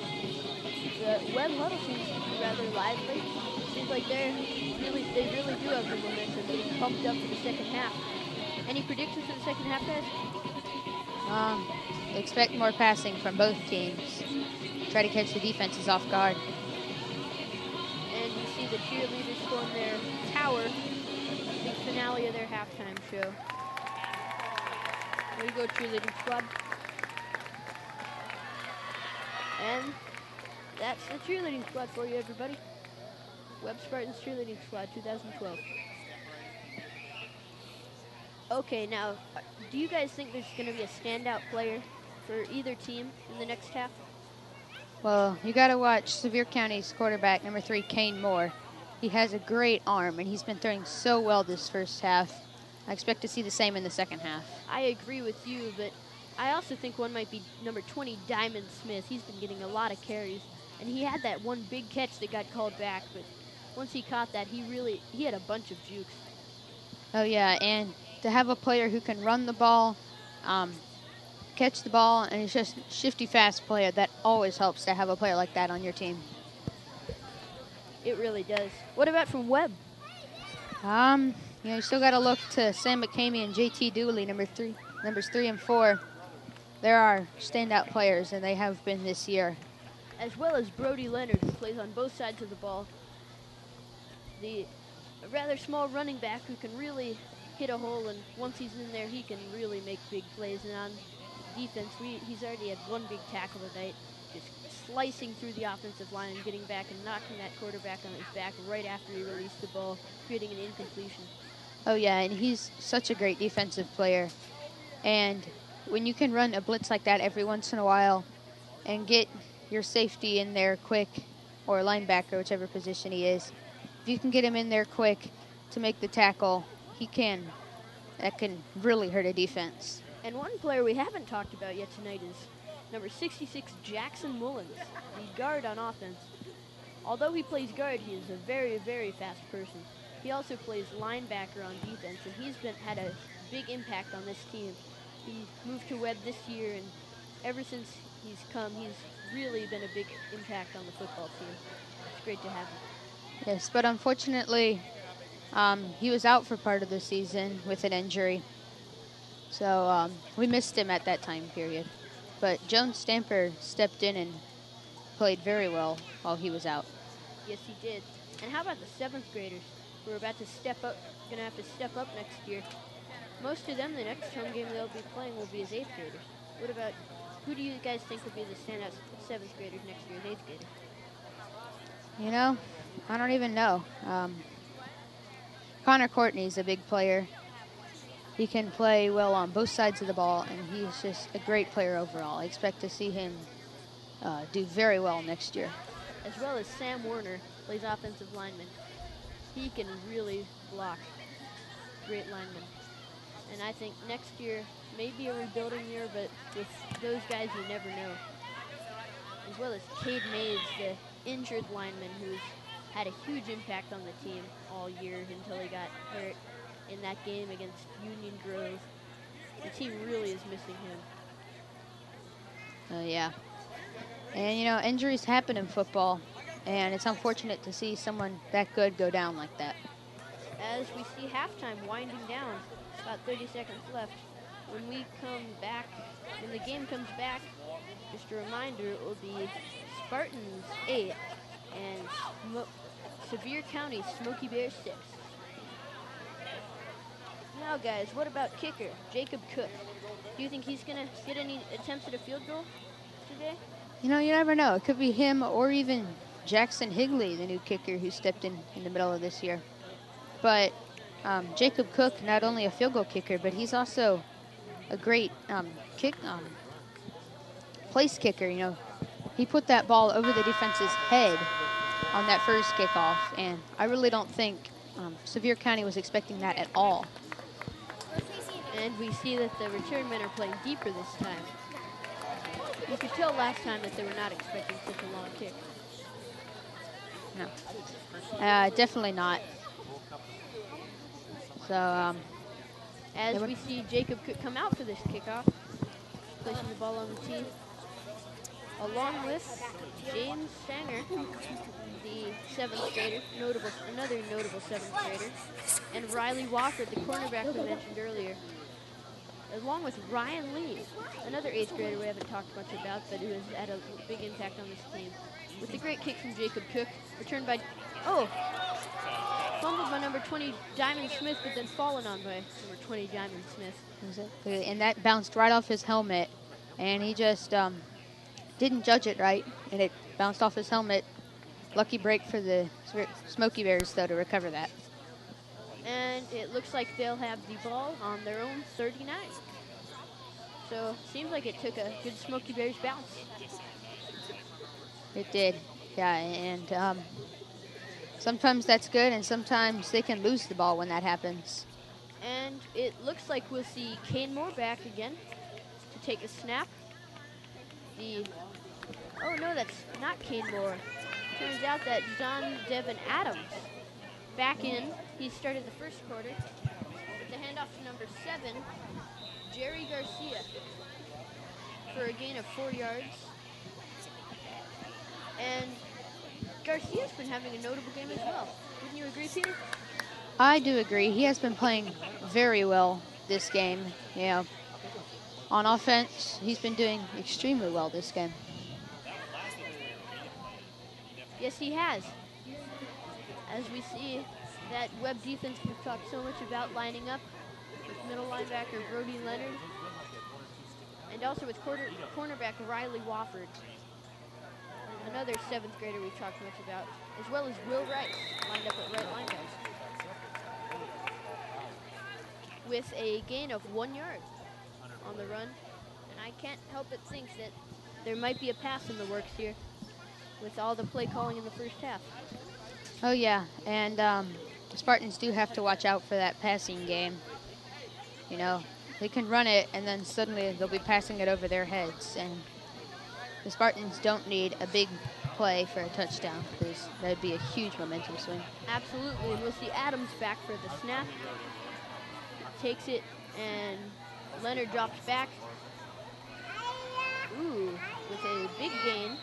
E: the Webb huddle seems to be rather lively. Seems like they really do have the momentum, getting pumped up for the second half. Any predictions for the second half, guys?
F: Expect more passing from both teams. Try to catch the defenses off guard.
E: And you see the cheerleaders form their tower. Big finale of their halftime show. Way to go, cheerleading squad. And that's the cheerleading squad for you, everybody. Webb Spartans cheerleading squad 2012. Okay, now, do you guys think there's going to be a standout player for either team in the next half?
D: Well, you got to watch Sevier County's quarterback, number 3, Kane Moore. He has a great arm, and he's been throwing so well this first half. I expect to see the same in the second half.
E: I agree with you, but I also think one might be number 20, Diamond Smith. He's been getting a lot of carries, and he had that one big catch that got called back, but once he caught that, he had a bunch of jukes.
D: Oh, yeah, and to have a player who can run the ball, catch the ball, and is just shifty, fast player, that always helps to have a player like that on your team.
E: It really does. What about from Webb?
D: You still got to look to Sam McCamey and JT Dooley, numbers 3 and 4. There are standout players, and they have been this year.
E: As well as Brody Leonard, who plays on both sides of the ball. A rather small running back who can really hit a hole, and once he's in there, he can really make big plays. And on defense, he's already had one big tackle tonight, just slicing through the offensive line and getting back and knocking that quarterback on his back right after he released the ball, creating an incompletion.
D: Oh, yeah, and he's such a great defensive player. And when you can run a blitz like that every once in a while and get your safety in there quick, or linebacker, whichever position he is, if you can get him in there quick to make the tackle, that can really hurt a defense.
E: And one player we haven't talked about yet tonight is number 66, Jackson Mullins, the guard on offense. Although he plays guard, he is a very, very fast person. He also plays linebacker on defense, and he's had a big impact on this team. He moved to Webb this year, and ever since he's come, he's really been a big impact on the football team. It's great to have him.
D: Yes, but unfortunately, he was out for part of the season with an injury. So we missed him at that time period. But Joan Stamper stepped in and played very well while he was out.
E: Yes, he did. And how about the 7th graders who are about to step up, going to have to step up next year? Most of them, the next home game they'll be playing will be as 8th graders. What about, who do you guys think will be the standout 7th graders next year as 8th graders?
D: You know, I don't even know. Connor Courtney's a big player. He can play well on both sides of the ball, and he's just a great player overall. I expect to see him do very well next year.
E: As well as Sam Warner, plays offensive lineman. He can really block. Great lineman. And I think next year may be a rebuilding year, but with those guys, you never know. As well as Cade Mays, the injured lineman who's had a huge impact on the team all year until he got hurt in that game against Union Grove. The team really is missing him.
D: Yeah. And, you know, injuries happen in football, and it's unfortunate to see someone that good go down like that.
E: As we see halftime winding down, about 30 seconds left. When we come back, when the game comes back, just a reminder, it will be Spartans 8 and Sevier County Smoky Bears 6. Now, guys, what about kicker Jacob Cook? Do you think he's going to get any attempts at a field goal today?
D: You know, you never know. It could be him or even Jackson Higley, the new kicker who stepped in the middle of this year. But Jacob Cook, not only a field goal kicker, but he's also a great place kicker. You know, he put that ball over the defense's head on that first kickoff, and I really don't think Sevier County was expecting that at all.
E: And we see that the return men are playing deeper this time. You could tell last time that they were not expecting such a long kick.
D: No, definitely not. So
E: as we see Jacob Cook come out for this kickoff, placing the ball on the tee, along with James Sanger, the 7th grader, another notable 7th grader, and Riley Wofford, the cornerback we mentioned earlier, along with Ryan Lee, another 8th grader we haven't talked much about, but who has had a big impact on this team. With the great kick from Jacob Cook, returned by, fumbled by number 20, Diamond Smith, but then fallen on by number 20, Diamond Smith.
F: And that bounced right off his helmet, and he just didn't judge it right, and it bounced off his helmet. Lucky break for the Smoky Bears, though, to recover that.
E: And it looks like they'll have the ball on their own 39. So seems like it took a good Smoky Bears bounce.
F: It did, yeah, and sometimes that's good, and sometimes they can lose the ball when that happens.
E: And it looks like we'll see Kane Moore back again to take a snap. Oh no, that's not Kane Moore. Turns out that John Devin Adams back in. He started the first quarter. With the handoff to number 7, Jerry Garcia, for a gain of 4 yards. And Garcia's been having a notable game as well. Wouldn't you agree, Peter?
F: I do agree. He has been playing very well this game. You know, on offense, he's been doing extremely well this game.
E: Yes, he has. As we see that Webb defense we've talked so much about lining up with middle linebacker Brody Leonard, and also with cornerback Riley Wofford, another 7th grader we've talked much about, as well as Will Rice, lined up at right linebacker, with a gain of 1 yard on the run. And I can't help but think that there might be a pass in the works here with all the play calling in the first half.
F: Oh, yeah, and the Spartans do have to watch out for that passing game. You know, they can run it, and then suddenly they'll be passing it over their heads. And the Spartans don't need a big play for a touchdown, because that would be a huge momentum swing.
E: Absolutely, and we'll see Adams back for the snap. Takes it, and Leonard drops back. Ooh, with a big gain.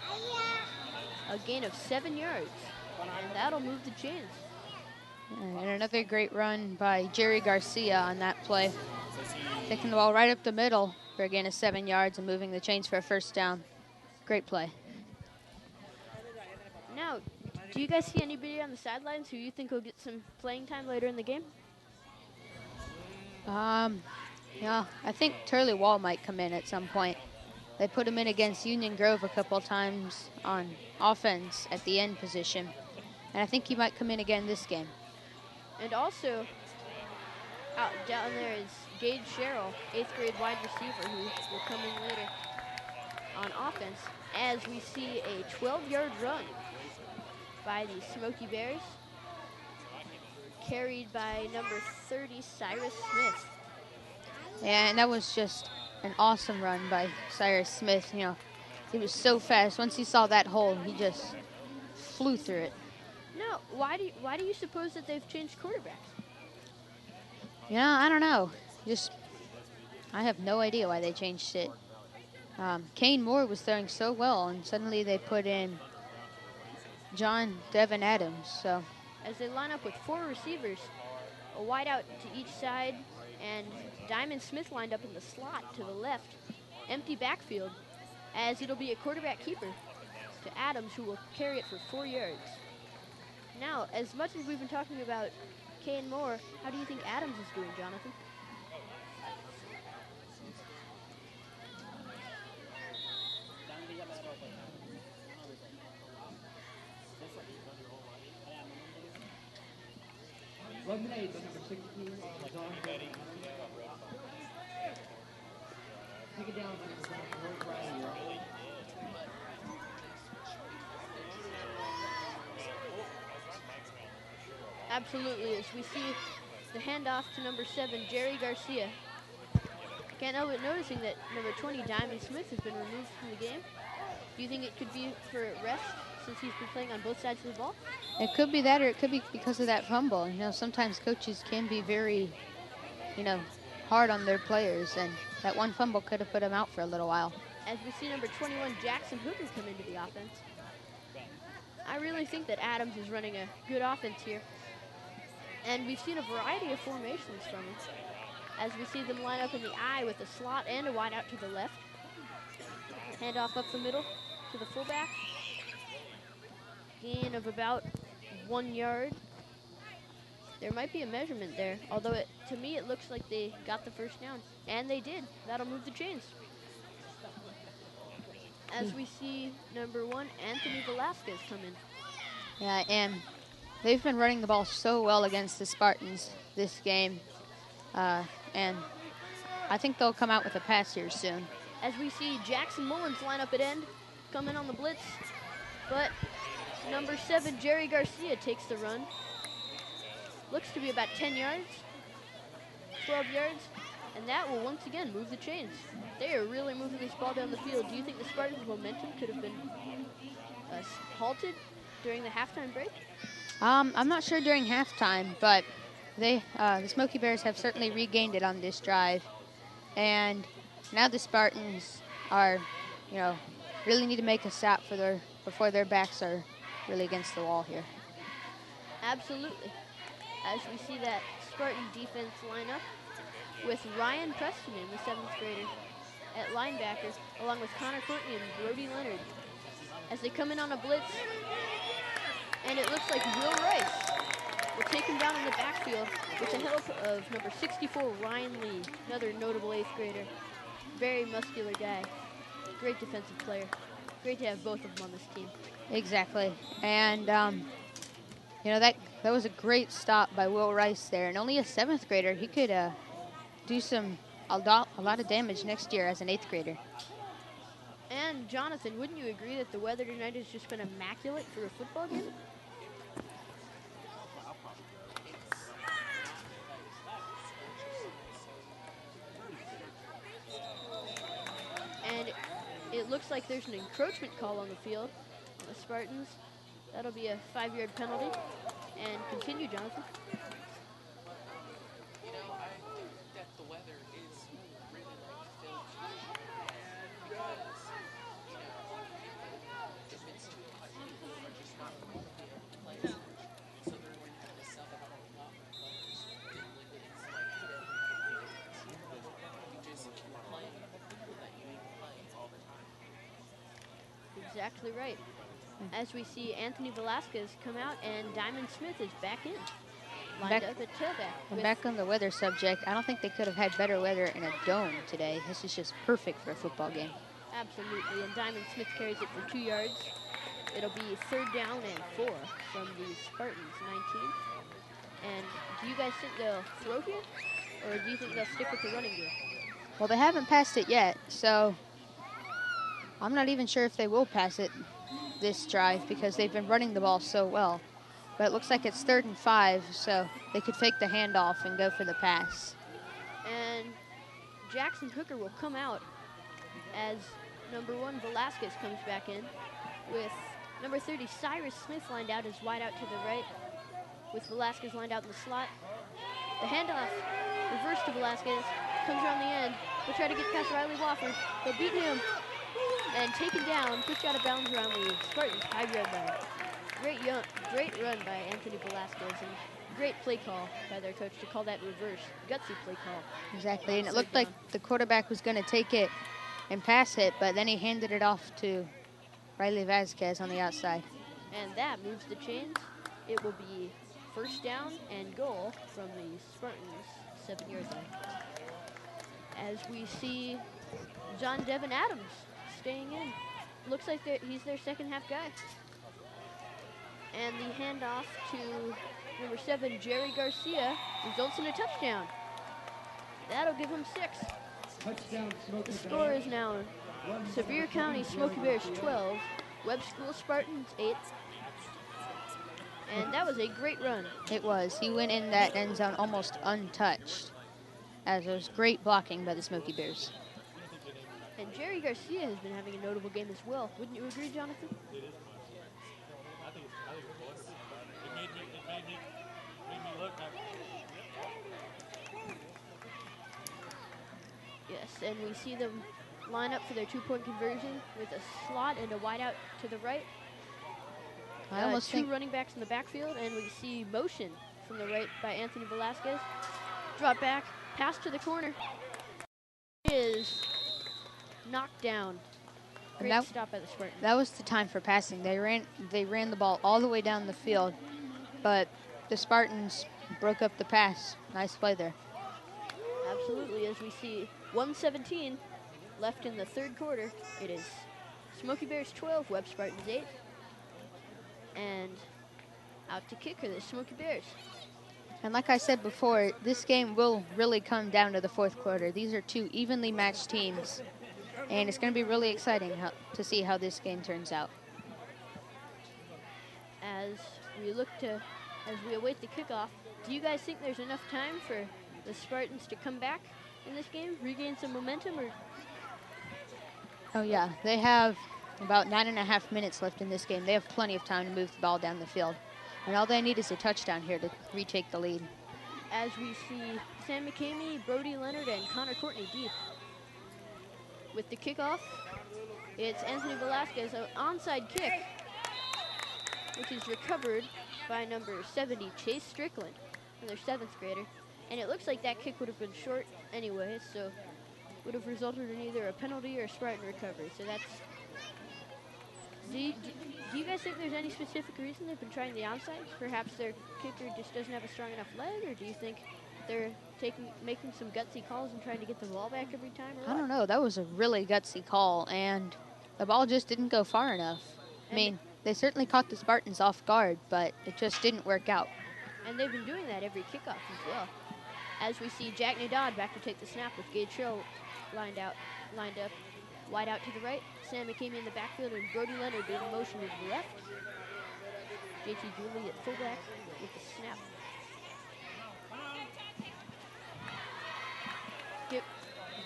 E: A gain of 7 yards, and that'll move the chains.
F: And another great run by Jerry Garcia on that play. Taking the ball right up the middle for a gain of 7 yards and moving the chains for a first down. Great play.
E: Now, do you guys see anybody on the sidelines who you think will get some playing time later in the game?
F: Yeah, I think Turley Wall might come in at some point. They put him in against Union Grove a couple times on offense at the end position. And I think he might come in again this game.
E: And also, down there is Gage Sherrill, 8th grade wide receiver, who will come in later on offense, as we see a 12-yard run by the Smoky Bears, carried by number 30, Cyrus Smith.
F: And that was just an awesome run by Cyrus Smith. You know, he was so fast. Once he saw that hole, he just flew through it.
E: No, why do you suppose that they've changed quarterbacks?
F: Yeah, I don't know. I have no idea why they changed it. Kane Moore was throwing so well, and suddenly they put in John Devin Adams. So
E: as they line up with 4 receivers, a wide out to each side, and Diamond Smith lined up in the slot to the left. Empty backfield, as it'll be a quarterback keeper to Adams, who will carry it for 4 yards. Now, as much as we've been talking about Kane Moore, how do you think Adams is doing, Jonathan?
B: Lemonade, by number 16, John Betty. Take it down by number 4, Riley.
E: Absolutely, as we see the handoff to number 7, Jerry Garcia. Can't help but noticing that number 20, Diamond Smith, has been removed from the game. Do you think it could be for rest, since he's been playing on both sides of the ball?
F: It could be that, or it could be because of that fumble. You know, sometimes coaches can be very, hard on their players, and that one fumble could have put them out for a little while.
E: As we see number 21, Jackson Hooker, come into the offense. I really think that Adams is running a good offense here. And we've seen a variety of formations from him. As we see them line up in the I with a slot and a wide out to the left. Handoff up the middle to the fullback. Gain of about 1 yard. There might be a measurement there, although to me it looks like they got the first down. And they did. That'll move the chains. As we see number 1, Anthony Velasquez, come in.
F: Yeah, and they've been running the ball so well against the Spartans this game. And I think they'll come out with a pass here soon.
E: As we see Jackson Mullins line up at end, come in on the blitz. But number 7, Jerry Garcia, takes the run. Looks to be about 10 yards, 12 yards. And that will once again move the chains. They are really moving this ball down the field. Do you think the Spartans' momentum could have been halted during the halftime break?
F: I'm not sure during halftime, but the Smoky Bears have certainly regained it on this drive. And now the Spartans are, really need to make a stop before their backs are really against the wall here.
E: Absolutely. As we see that Spartan defense line up with Ryan Preston, the 7th grader, at linebacker, along with Connor Courtney and Brody Leonard. As they come in on a blitz, and it looks like Will Rice will take him down in the backfield with the help of number 64, Ryan Lee, another notable 8th grader. Very muscular guy, great defensive player. Great to have both of them on this team.
F: Exactly, and that was a great stop by Will Rice there, and only a 7th grader. He could do a lot of damage next year as an 8th grader.
E: And Jonathan, wouldn't you agree that the weather tonight has just been immaculate for a football game? And it looks like there's an encroachment call on the field on the Spartans. That'll be a 5-yard penalty. And continue, Jonathan. Exactly right. As we see Anthony Velasquez come out and Diamond Smith is back in. Lined up at tailback.
F: Back on the weather subject, I don't think they could have had better weather in a dome today. This is just perfect for a football game.
E: Absolutely, and Diamond Smith carries it for 2 yards. It'll be 3rd down and 4 from the Spartans, 19. And do you guys think they'll throw here? Or do you think they'll stick with the running game?
F: Well, they haven't passed it yet, so I'm not even sure if they will pass it this drive because they've been running the ball so well. But it looks like it's 3rd and 5, so they could fake the handoff and go for the pass.
E: And Jackson Hooker will come out as number 1 Velasquez comes back in with number 30 Cyrus Smith lined out as wide out to the right with Velasquez lined out in the slot. The handoff reverse to Velasquez, comes around the end. They'll try to get past Riley Wofford. They'll beat him and taken down, pushed out of bounds around the Spartans 5-yard line. Great run by Anthony Velasquez and great play call by their coach to call that reverse, gutsy play call.
F: Exactly, and it looked like the quarterback was going to take it and pass it, but then he handed it off to Riley Vasquez on the outside.
E: And that moves the chains. It will be 1st down and goal from the Spartans 7-yard line. As we see John Devin Adams staying in. Looks like he's their second half guy. And the handoff to number 7, Jerry Garcia, results in a touchdown. That'll give him 6.
B: Touchdown, Smoky
E: The score is now Sevier County Smoky Bears 12, Webb School Spartans 8. And that was a great run.
F: It was. He went in that end zone almost untouched, as it was great blocking by the Smoky Bears.
E: And Jerry Garcia has been having a notable game as well. Wouldn't you agree, Jonathan?
K: It is. I think it was. It made me look.
E: Yes, and we see them line up for their two-point conversion with a slot and a wideout to the right.
F: I almost
E: two
F: think
E: running backs in the backfield, and we see motion from the right by Anthony Velasquez. Drop back, pass to the corner. Is knocked down.
F: And
E: Great stop by the Spartans.
F: that was the time for passing. They ran the ball all the way down the field, but the Spartans broke up the pass. Nice play there.
E: Absolutely, as we see 1:17 left in the third quarter. It is Smoky Bears 12, Webb Spartans 8. And out to kick are the Smoky Bears.
F: And like I said before, this game will really come down to the fourth quarter. These are two evenly matched teams, and it's going to be really exciting to see how this game turns out.
E: As we await the kickoff, do you guys think there's enough time for the Spartans to come back in this game, regain some momentum, or?
F: Oh yeah, they have about 9.5 minutes left in this game. They have plenty of time to move the ball down the field. And all they need is a touchdown here to retake the lead.
E: As we see Sam McCamey, Brody Leonard, and Connor Courtney deep. With the kickoff, it's Anthony Velasquez, an onside kick, which is recovered by number 70, Chase Strickland, another 7th grader. And it looks like that kick would have been short anyway, so would have resulted in either a penalty or a Spartan recovery. So that's... Do you guys think there's any specific reason they've been trying the onside? Perhaps their kicker just doesn't have a strong enough leg, or do you think they're making some gutsy calls and trying to get the ball back every time? Or
F: I don't know. That was a really gutsy call, and the ball just didn't go far enough. I mean, they certainly caught the Spartans off guard, but it just didn't work out.
E: And they've been doing that every kickoff as well. As we see Jack Nadad back to take the snap with Gage Sherrill lined up. Wide out to the right. Sam McCamey in the backfield and Brody Leonard being motion to the left. JT Dooley at fullback with the snap.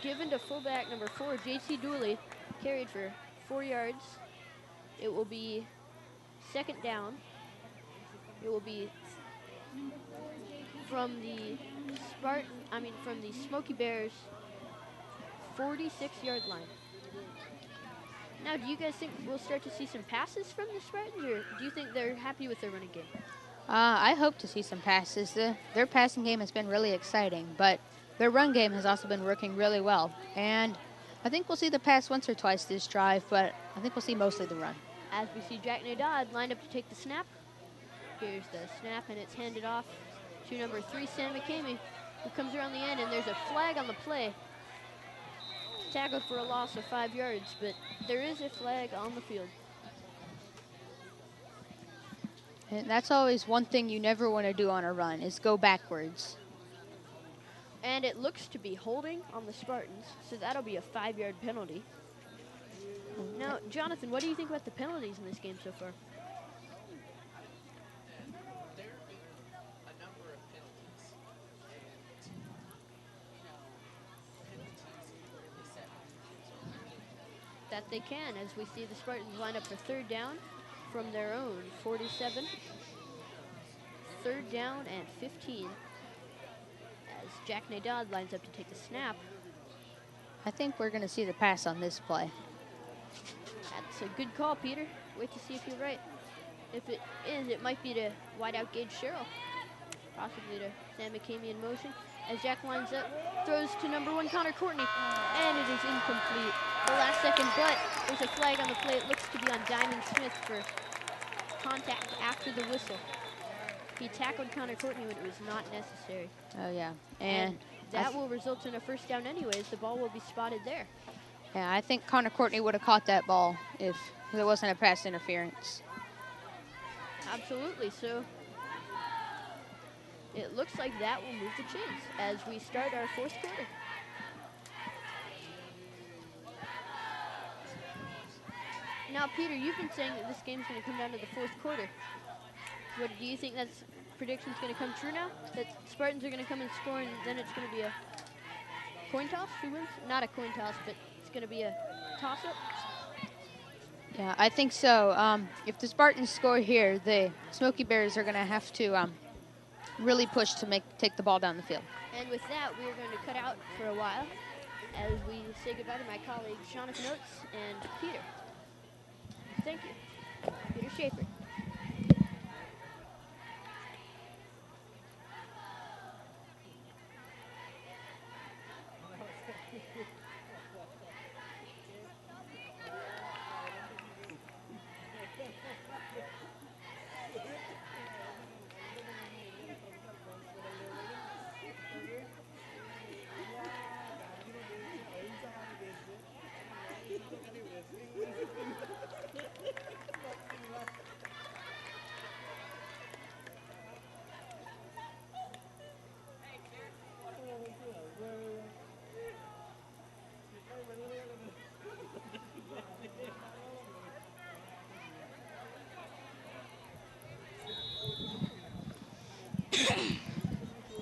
E: Given to fullback number 4, JT Dooley, carried for 4 yards. It will be second down. It will be from the Smoky Bears 46-yard line. Now, do you guys think we'll start to see some passes from the Spartans, or do you think they're happy with their running game?
F: I hope to see some passes. Their passing game has been really exciting, but their run game has also been working really well. And I think we'll see the pass once or twice this drive, but I think we'll see mostly the run.
E: As we see Jack Nadad lined up to take the snap. Here's the snap, and it's handed off to number 3, Sam McCamey, who comes around the end, and there's a flag on the play. Tackled for a loss of 5 yards, but there is a flag on the field.
F: And that's always one thing you never want to do on a run, is go backwards.
E: And it looks to be holding on the Spartans, so that'll be a 5-yard penalty. Now, Jonathan, what do you think about the penalties in this game so far? That they can, as we see the Spartans line up for third down from their own 47. Third down and 15. As Jack Nadad lines up to take the snap.
F: I think we're going to see the pass on this play.
E: That's a good call, Peter. Wait to see if you're right. If it is, it might be to wide out Gage Sherrill. Possibly to Sam McCamey in motion. As Jack lines up, throws to number 1, Connor Courtney, and it is incomplete. The last second, but there's a flag on the play. It looks to be on Diamond Smith for contact after the whistle. He tackled Connor Courtney when it was not necessary.
F: Oh, yeah.
E: And that will result in a first down anyways. The ball will be spotted there.
F: Yeah, I think Connor Courtney would have caught that ball if there wasn't a pass interference.
E: Absolutely. So it looks like that will move the chains as we start our fourth quarter. Now, Peter, you've been saying that this game's going to come down to the fourth quarter. What do you think that's prediction's going to come true now? That Spartans are going to come and score, and then it's going to be a coin toss? Who wins? Not a coin toss, but it's going to be a toss-up?
F: Yeah, I think so. If the Spartans score here, the Smoky Bears are going to have to really push to take the ball down the field.
E: And with that, we are going to cut out for a while. as we say goodbye to my colleagues Jonathan Oates and Peter. Thank you. Peter Schaefer.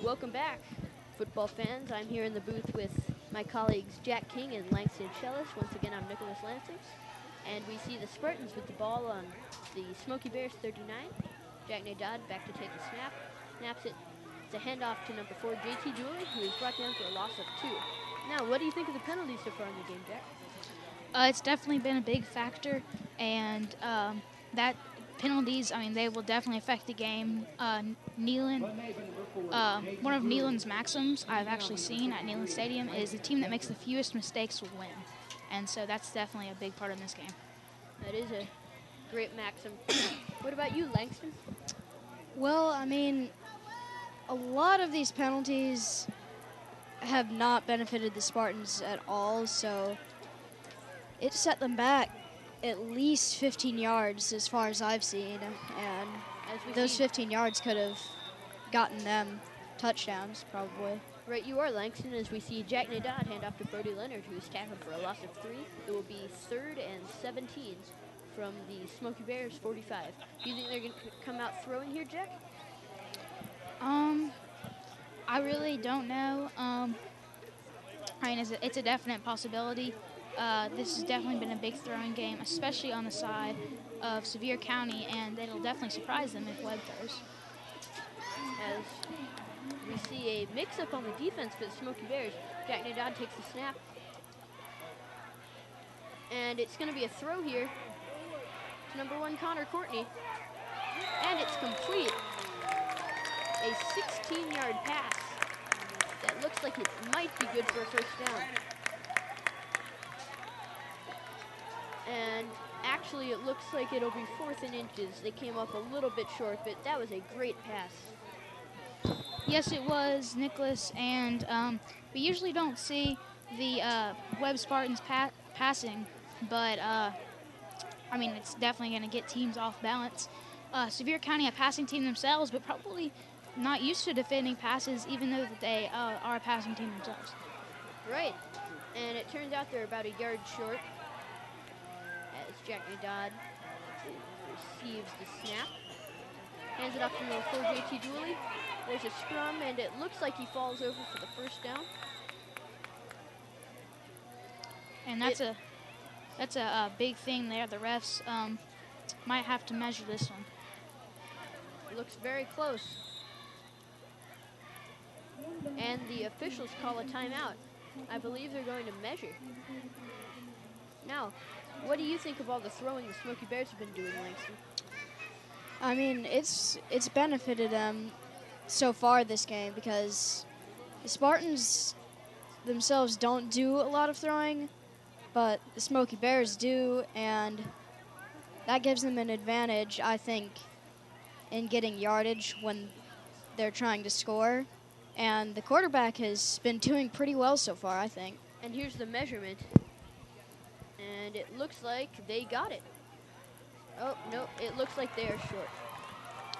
E: Welcome back, football fans. I'm here in the booth with my colleagues Jack King and Langston Schellis. Once again, I'm Nicholas Lansing. And we see the Spartans with the ball on the Smoky Bears 39. Jack Nadad back to take the snap. Snaps it. It's a handoff to number 4, JT Dooley, who is brought down for a loss of 2. Now, what do you think of the penalties so far in the game, Jack?
D: It's definitely been a big factor, and that penalties, I mean, they will definitely affect the game. Neyland, one of Neyland's maxims I've actually seen at Neyland Stadium is the team that makes the fewest mistakes will win. And so that's definitely a big part in this game.
E: That is a great maxim. What about you, Langston?
L: Well, I mean, a lot of these penalties have not benefited the Spartans at all, so it set them back at least 15 yards as far as I've seen, and those 15 yards could have gotten them touchdowns, probably.
E: Right, you are, Langston, as we see Jack Nadad hand off to Brody Leonard, who's tackled for a loss of 3. It will be 3rd and 17 from the Smoky Bears 45. Do you think they're going to come out throwing here, Jack?
D: I really don't know. I mean, it's a definite possibility. This has definitely been a big throwing game, especially on the side of Sevier County, and it'll definitely surprise them if Webb throws.
E: As we see a mix-up on the defense for the Smoky Bears. Jack Nadad takes the snap. And it's going to be a throw here to number 1, Connor Courtney. And it's complete. A 16-yard pass that looks like it might be good for a first down. And actually, it looks like it'll be 4th and inches. They came up a little bit short, but that was a great pass.
D: Yes, it was, Nicholas, and we usually don't see the Webb Spartans passing, but I mean, it's definitely going to get teams off balance. Sevier County, a passing team themselves, but probably not used to defending passes, even though that they are a passing team themselves.
E: Right, and it turns out they're about a yard short as Jack Nadad receives the snap. Hands it off to number 4, JT Dooley. There's a scrum, and it looks like he falls over for the first down.
D: And that's a big thing there. The refs might have to measure this one.
E: Looks very close. And the officials call a timeout. I believe they're going to measure. Now, what do you think of all the throwing the Smoky Bears have been doing, Langston?
L: I mean, it's benefited them so far this game because the Spartans themselves don't do a lot of throwing, but the Smoky Bears do, and that gives them an advantage, I think, in getting yardage when they're trying to score. And the quarterback has been doing pretty well so far, I think.
E: And here's the measurement. And it looks like they got it. Oh, no, it looks like they are short.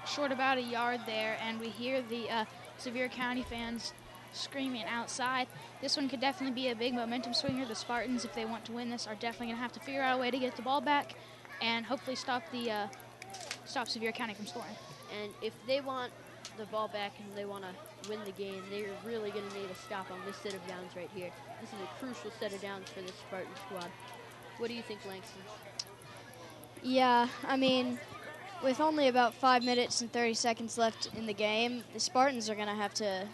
D: Short about a yard there, and we hear the Sevier County fans screaming outside. This one could definitely be a big momentum swinger. The Spartans, if they want to win this, are definitely going to have to figure out a way to get the ball back and hopefully stop Sevier County from scoring.
E: And if they want the ball back and they want to win the game, they're really going to need a stop on this set of downs right here. This is a crucial set of downs for this Spartan squad. What do you think, Langston?
L: Yeah, I mean, with only about 5 minutes and 30 seconds left in the game, the Spartans are going to have to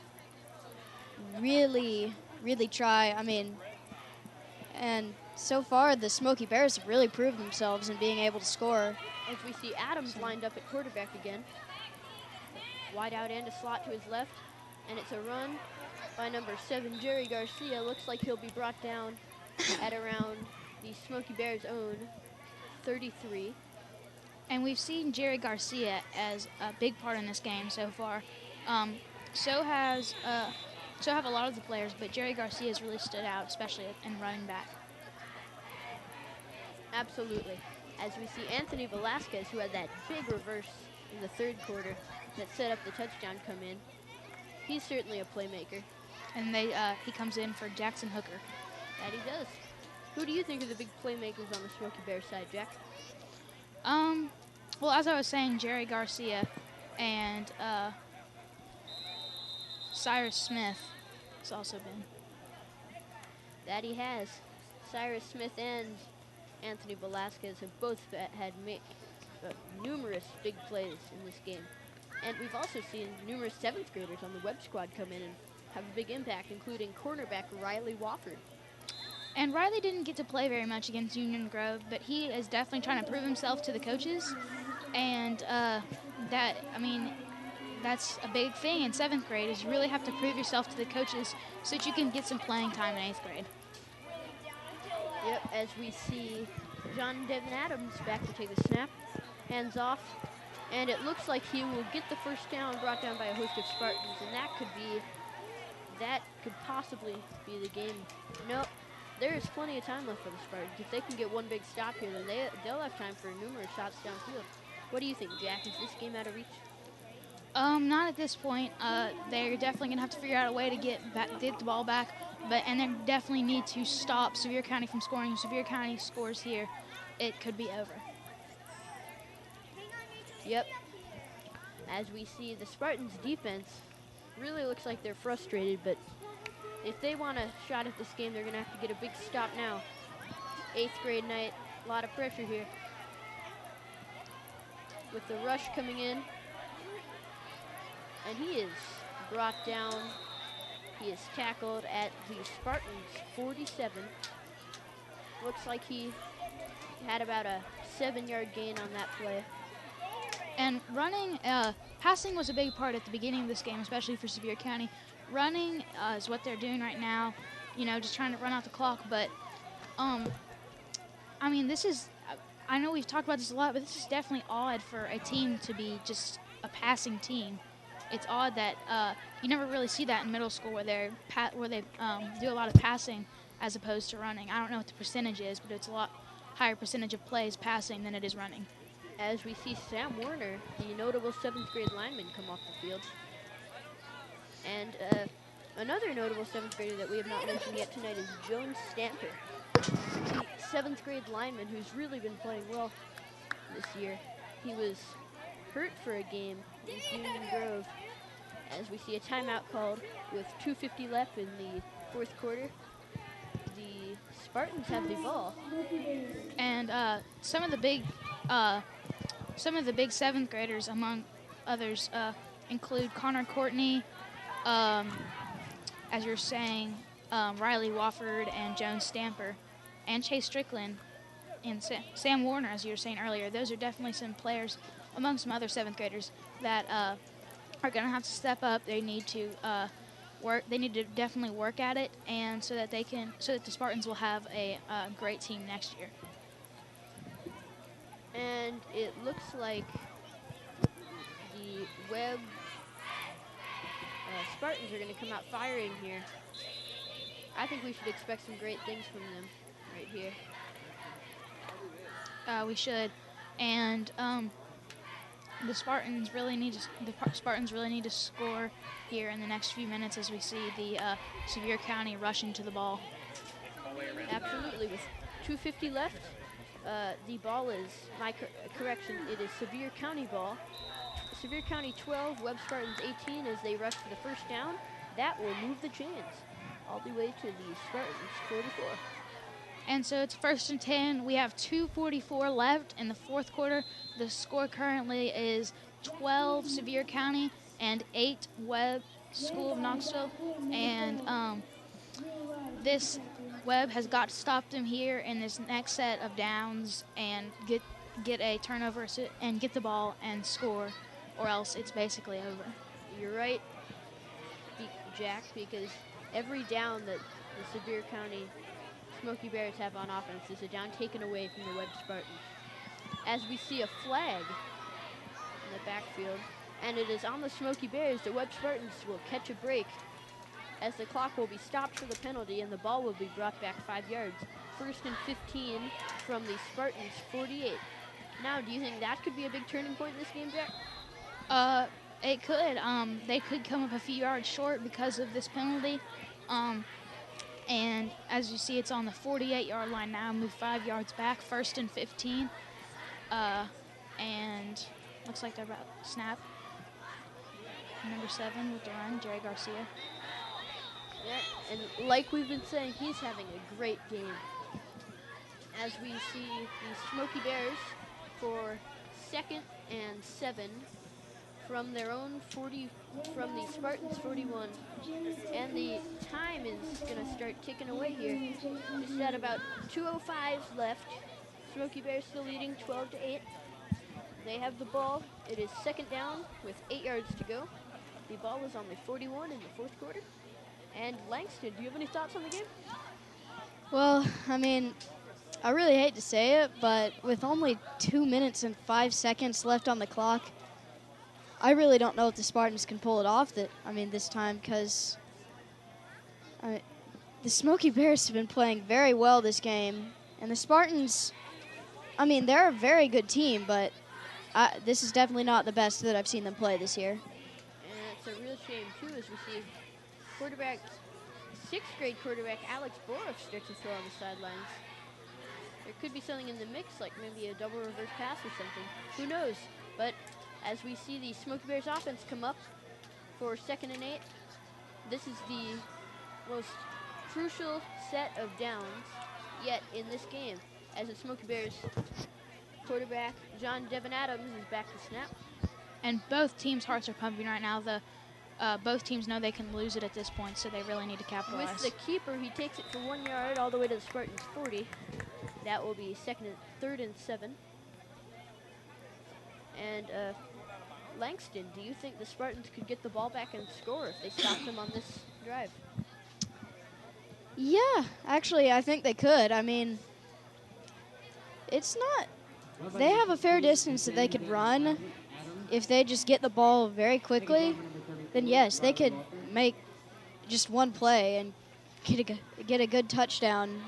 L: really, really try. I mean, And so far, the Smoky Bears have really proved themselves in being able to score.
E: As we see Adams lined up at quarterback again. Wide out and a slot to his left. And it's a run by number 7, Jerry Garcia. Looks like he'll be brought down at around the Smoky Bears' own 33.
D: And we've seen Jerry Garcia as a big part in this game so far. So have a lot of the players, but Jerry Garcia has really stood out, especially in running back.
E: Absolutely. As we see Anthony Velasquez, who had that big reverse in the third quarter that set up the touchdown, come in. He's certainly a playmaker.
D: And he comes in for Jackson Hooker.
E: That he does. Who do you think are the big playmakers on the Smoky Bears side, Jack?
D: Well, as I was saying, Jerry Garcia and Cyrus Smith has also been.
E: That he has. Cyrus Smith and Anthony Velasquez have both had numerous big plays in this game. And we've also seen numerous 7th graders on the Webb squad come in and have a big impact, including cornerback Riley Wofford.
D: And Riley didn't get to play very much against Union Grove, but he is definitely trying to prove himself to the coaches. And that's a big thing in 7th grade, is you really have to prove yourself to the coaches so that you can get some playing time in 8th grade.
E: Yep, as we see John Devin Adams back to take the snap. Hands off. And it looks like he will get the first down, brought down by a host of Spartans. And that could possibly be the game. Nope. There is plenty of time left for the Spartans. If they can get one big stop here, then they'll have time for numerous shots downfield. What do you think, Jack? Is this game out of reach?
D: Not at this point. They're definitely going to have to figure out a way to get the ball back. And they definitely need to stop Sevier County from scoring. If Sevier County scores here, it could be over.
E: Yep. As we see, the Spartans' defense really looks like they're frustrated, but if they want a shot at this game, they're going to have to get a big stop now. 8th grade night, a lot of pressure here. With the rush coming in. And he is brought down. He is tackled at the Spartans' 47. Looks like he had about a 7-yard gain on that play.
D: And passing was a big part at the beginning of this game, especially for Sevier County. Running is what they're doing right now, just trying to run out the clock. But, I know we've talked about this a lot, but this is definitely odd for a team to be just a passing team. It's odd that you never really see that in middle school where they do a lot of passing as opposed to running. I don't know what the percentage is, but it's a lot higher percentage of plays passing than it is running.
E: As we see Sam Warner, the notable 7th grade lineman, come off the field. And another notable 7th grader that we have not mentioned yet tonight is Joan Stamper, the 7th grade lineman who's really been playing well this year. He was hurt for a game against Union Grove. As we see a timeout called with 2:50 left in the 4th quarter. The Spartans have the ball.
D: And some of the big 7th graders, among others, include Connor Courtney, as you're saying, Riley Wofford and Joan Stamper, and Chase Strickland, and Sam Warner, as you were saying earlier. Those are definitely some players among some other 7th graders that are going to have to step up. They need to work. They need to definitely work at it, and so that the Spartans will have a great team next year.
E: And it looks like the Webb Spartans are going to come out firing here. I think we should expect some great things from them right here.
D: We should, and the Spartans really need to score here in the next few minutes as we see the Sevier County rushing to the ball.
E: Absolutely, with 2:50 left. The ball is, correction, it is Sevier County ball. Sevier County 12, Webb Spartans 18 as they rush to the first down. That will move the chains all the way to the Spartans 44.
D: And so it's 1st and 10. We have 2:44 left in the 4th quarter. The score currently is 12 Sevier County and 8 Webb School of Knoxville. And this Webb has got to stop them here in this next set of downs and get a turnover and get the ball and score, or else it's basically over.
E: You're right, Jack, because every down that the Sevier County Smoky Bears have on offense is a down taken away from the Webb Spartans. As we see a flag in the backfield, and it is on the Smoky Bears. The Webb Spartans will catch a break as the clock will be stopped for the penalty and the ball will be brought back 5 yards. 1st and 15 from the Spartans 48. Now, do you think that could be a big turning point in this game, Jack?
D: It could. They could come up a few yards short because of this penalty. And as you see, it's on the 48-yard line now. Move 5 yards back. 1st and 15. And looks like they're about to snap. Number 7 with the run, Jerry Garcia.
E: Yeah, and like we've been saying, he's having a great game. As we see the Smoky Bears for 2nd and 7 from their own 40, from the Spartans 41. And the time is going to start ticking away here. Just at about 2:05 left. Smoky Bears still leading 12-8. They have the ball. It is 2nd down with 8 yards to go. The ball was on the 41 in the 4th quarter. And Langston, do you have any thoughts on the game?
L: Well, I mean, I really hate to say it, but with only 2 minutes and 5 seconds left on the clock, I really don't know if the Spartans can pull it off this time, because the Smoky Bears have been playing very well this game. And the Spartans, I mean, they're a very good team, but this is definitely not the best that I've seen them play this year.
E: And it's a real shame, too, as we see quarterback, 6th grade quarterback Alex Boroff start to throw on the sidelines. There could be something in the mix, like maybe a double reverse pass or something. Who knows? But as we see the Smoky Bears offense come up for 2nd and 8, this is the most crucial set of downs yet in this game, as the Smoky Bears quarterback John Devin Adams is back to snap.
D: And both teams' hearts are pumping right now. Both teams know they can lose it at this point, so they really need to capitalize.
E: With the keeper, he takes it for 1 yard all the way to the Spartans 40. That will be 3rd and 7. And Langston, do you think the Spartans could get the ball back and score if they stopped them on this drive?
L: Yeah, actually, I think they could. I mean, it's not... They have a fair distance that they could run. If they just get the ball very quickly, then yes, they could make just one play and get a good touchdown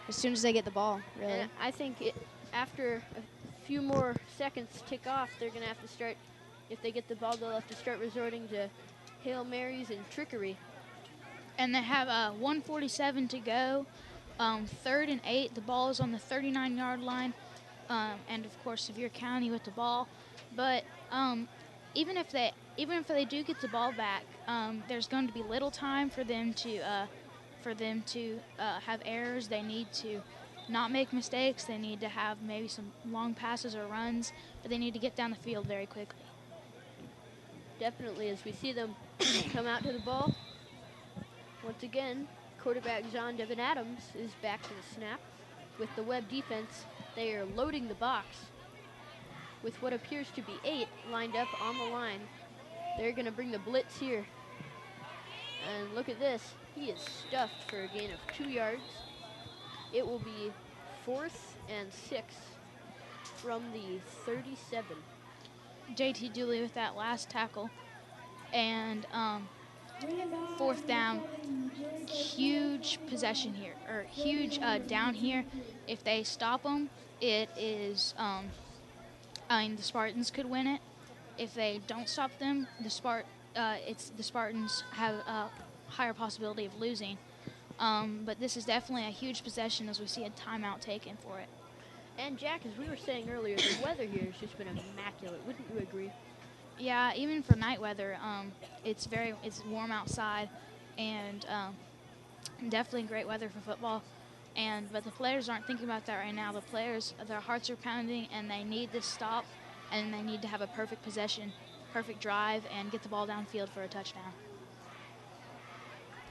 L: as soon as they get the ball, really.
E: And I think after a few more seconds tick off, they're going to have to start, if they get the ball, they'll have to start resorting to Hail Marys and trickery.
D: And they have 1:47 to go. 3rd and 8. The ball is on the 39-yard line. And of course, Sevier County with the ball. But even if they do get the ball back, there's going to be little time for them to have errors. They need to not make mistakes. They need to have maybe some long passes or runs, but they need to get down the field very quickly.
E: Definitely, as we see them come out to the ball. Once again, quarterback John Devin Adams is back to the snap. With the Webb defense, they are loading the box with what appears to be 8 lined up on the line. They're going to bring the blitz here. And look at this. He is stuffed for a gain of 2 yards. It will be 4th and 6 from the 37.
D: JT Dooley with that last tackle. And 4th down. Huge possession here, or huge down here. If they stop them, it is, the Spartans could win it. If they don't stop them, the Spartans have a higher possibility of losing. But this is definitely a huge possession as we see a timeout taken for it.
E: And Jack, as we were saying earlier, the weather here has just been immaculate. Wouldn't you agree?
D: Yeah, even for night weather, it's warm outside, and definitely great weather for football. But the players aren't thinking about that right now. The players, their hearts are pounding, and they need this stop, and they need to have a perfect possession, perfect drive, and get the ball downfield for a touchdown.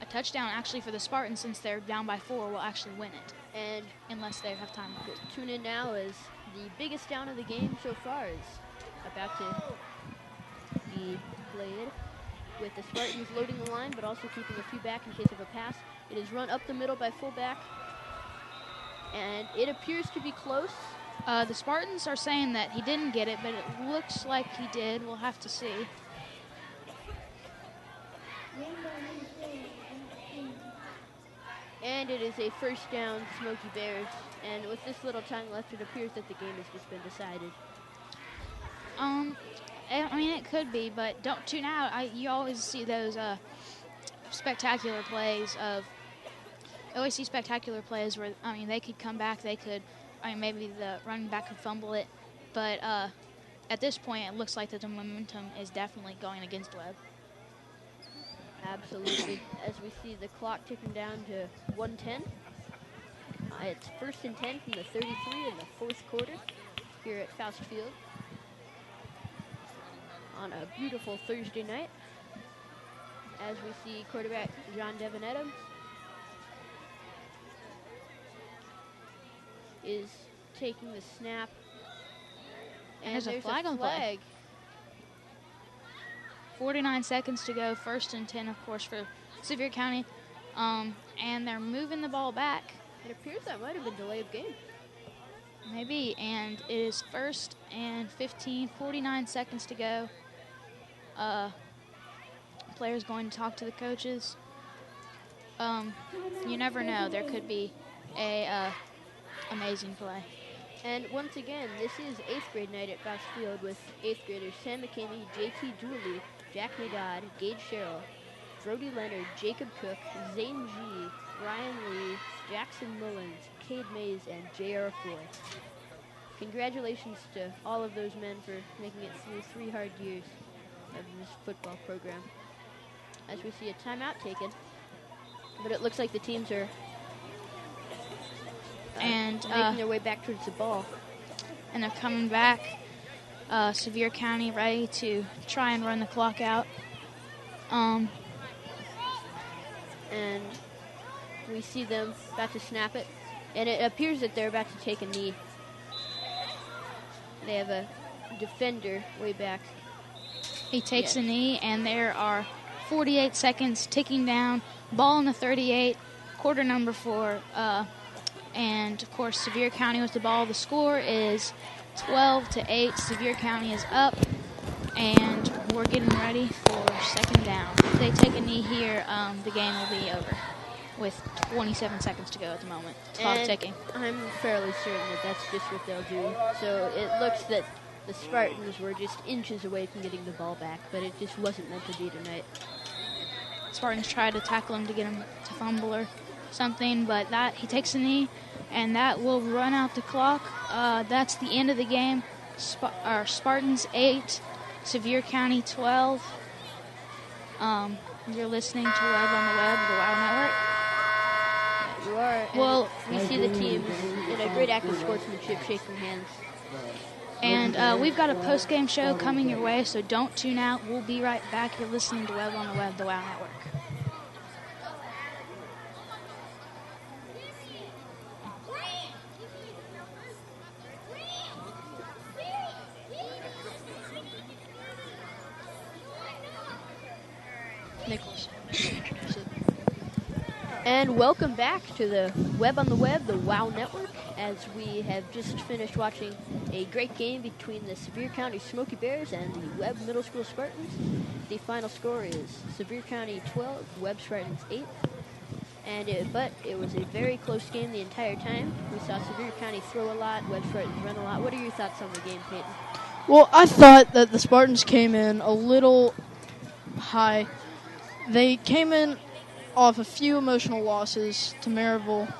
D: a touchdown actually for the Spartans, since they're down by 4, will actually win it.
E: And
D: unless they have time.
E: Tune in now as the biggest down of the game so far is about to be played, with the Spartans loading the line, but also keeping a few back in case of a pass. It is run up the middle by fullback, and it appears to be close.
D: The Spartans are saying that he didn't get it, but it looks like he did. We'll have to see.
E: And it is a first down, Smoky Bears. And with this little time left, it appears that the game has just been decided.
D: I mean, it could be, but don't tune out. You always see those spectacular plays of. I always see spectacular plays where, I mean, they could come back. They could, I mean, maybe the running back could fumble it, but at this point, it looks like that the momentum is definitely going against Webb.
E: Absolutely. As we see the clock ticking down to 1:10. It's 1st and 10 from the 33 in the 4th quarter here at Faust Field on a beautiful Thursday night. As we see quarterback John Devin Adams is taking the snap.
D: And there's a flag on play. 49 seconds to go, 1st and 10, of course, for Sevier County. And they're moving the ball back.
E: It appears that might have been delay of game.
D: Maybe, and it is 1st and 15, 49 seconds to go. Players going to talk to the coaches. You never know. There could be a amazing play.
E: And once again, this is 8th grade night at Faust Field with 8th graders Sam McKinney, JT Dooley, Jack Nadad, Gage Sherrill, Brody Leonard, Jacob Cook, Zane G, Ryan Lee, Jackson Mullins, Cade Mays, and J.R. Floyd. Congratulations to all of those men for making it through 3 hard years of this football program. As we see a timeout taken, but it looks like the teams are making their way back towards the ball.
D: And they're coming back. Sevier County ready to try and run the clock out.
E: And we see them about to snap it. And it appears that they're about to take a knee. They have a defender way back.
D: He takes a knee, and there are 48 seconds ticking down. Ball in the 38, quarter number 4. And, of course, Sevier County with the ball. The score is 12-8. Sevier County is up, and we're getting ready for 2nd down. If they take a knee here, the game will be over with 27 seconds to go at the moment. Clock ticking.
E: I'm fairly certain that that's just what they'll do. So it looks that the Spartans were just inches away from getting the ball back, but it just wasn't meant to be tonight.
D: Spartans tried to tackle him to get him to fumble or something, but that he takes a knee, and that will run out the clock. That's the end of the game. Spartans 8, Sevier County 12. You're listening to Webb on the Web, the WOW Network.
E: You are. Well, we see the teams in a great act of sportsmanship shaking hands.
D: And we've got a post-game show coming your way, so don't tune out. We'll be right back. You're listening to Webb on the Web, the WOW Network. Nicholas.
E: And welcome back to the Webb on the Web, the WOW Network, as we have just finished watching a great game between the Sevier County Smoky Bears and the Webb Middle School Spartans. The final score is Sevier County 12, Webb Spartans 8. But it was a very close game the entire time. We saw Sevier County throw a lot, Webb Spartans run a lot. What are your thoughts on the game, Peyton?
C: Well, I thought that the Spartans came in a little high. They came in off a few emotional losses to Maryville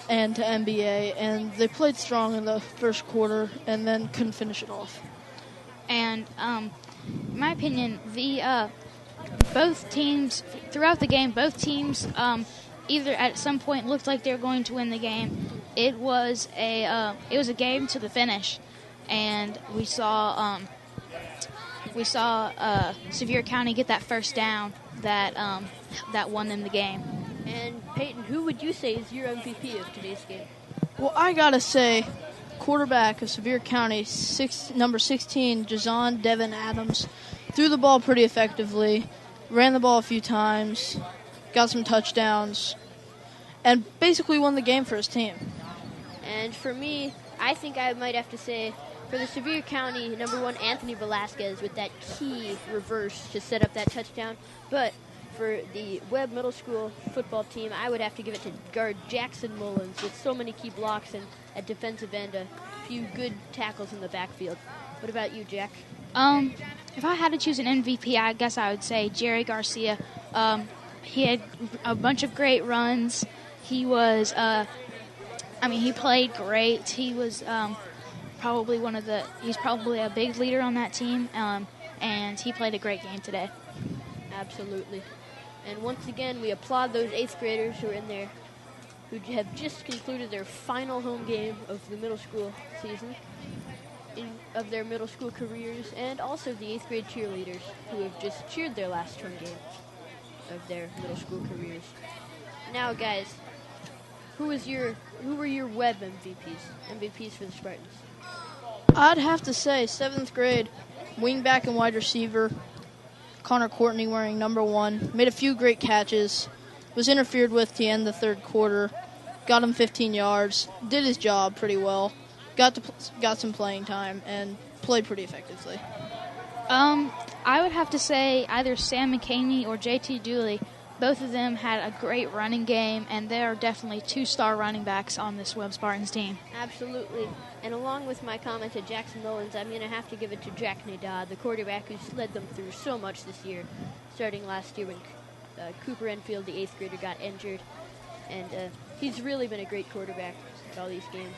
C: and to NBA, and they played strong in the first quarter and then couldn't finish it off.
D: And in my opinion, both teams throughout the game, either at some point looked like they were going to win the game. It was a game to the finish, and we saw we saw Sevier County get that first down that won them the game.
E: And Peyton, who would you say is your MVP of today's game?
C: Well, I gotta say, quarterback of Sevier County, number 16, Jason Devin Adams, threw the ball pretty effectively, ran the ball a few times, got some touchdowns, and basically won the game for his team.
E: And for me, I think I might have to say, for the Sevier County, number 1, Anthony Velasquez, with that key reverse to set up that touchdown. But for the Webb Middle School football team, I would have to give it to guard Jackson Mullins, with so many key blocks and at defensive end, a few good tackles in the backfield. What about you, Jack?
D: If I had to choose an MVP, I guess I would say Jerry Garcia. He had a bunch of great runs. He was, he played great. He was he's probably a big leader on that team, and he played a great game today.
E: Absolutely. And once again, we applaud those 8th graders who are in there, who have just concluded their final home game of the middle school season, of their middle school careers, and also the 8th grade cheerleaders who have just cheered their last home game of their middle school careers. Now, guys, who were your Webb MVPs for the Spartans?
C: I'd have to say 7th grade, wingback and wide receiver, Connor Courtney wearing number 1, made a few great catches, was interfered with to end the third quarter, got him 15 yards, did his job pretty well, got some playing time, and played pretty effectively.
D: I would have to say either Sam McCaney or JT Dooley. Both of them had a great running game, and they are definitely 2-star running backs on this Webb Spartans team.
E: Absolutely. And along with my comment to Jackson Mullins, I'm going to have to give it to Jack Nadad, the quarterback who's led them through so much this year, starting last year when Cooper Enfield, the 8th grader, got injured. And he's really been a great quarterback at all these games.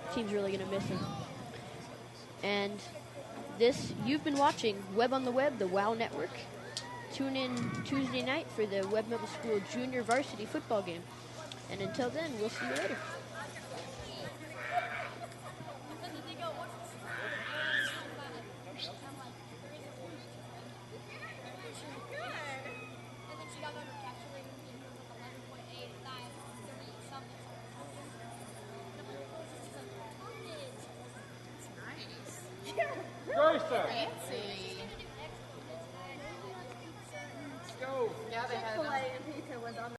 E: The team's really going to miss him. And you've been watching Webb on the Web, the WOW Network. Tune in Tuesday night for the Webb Middle School Junior Varsity football game. And until then, we'll see you later.
I: Fancy. Let's go.
M: Chick-fil-A and pizza was on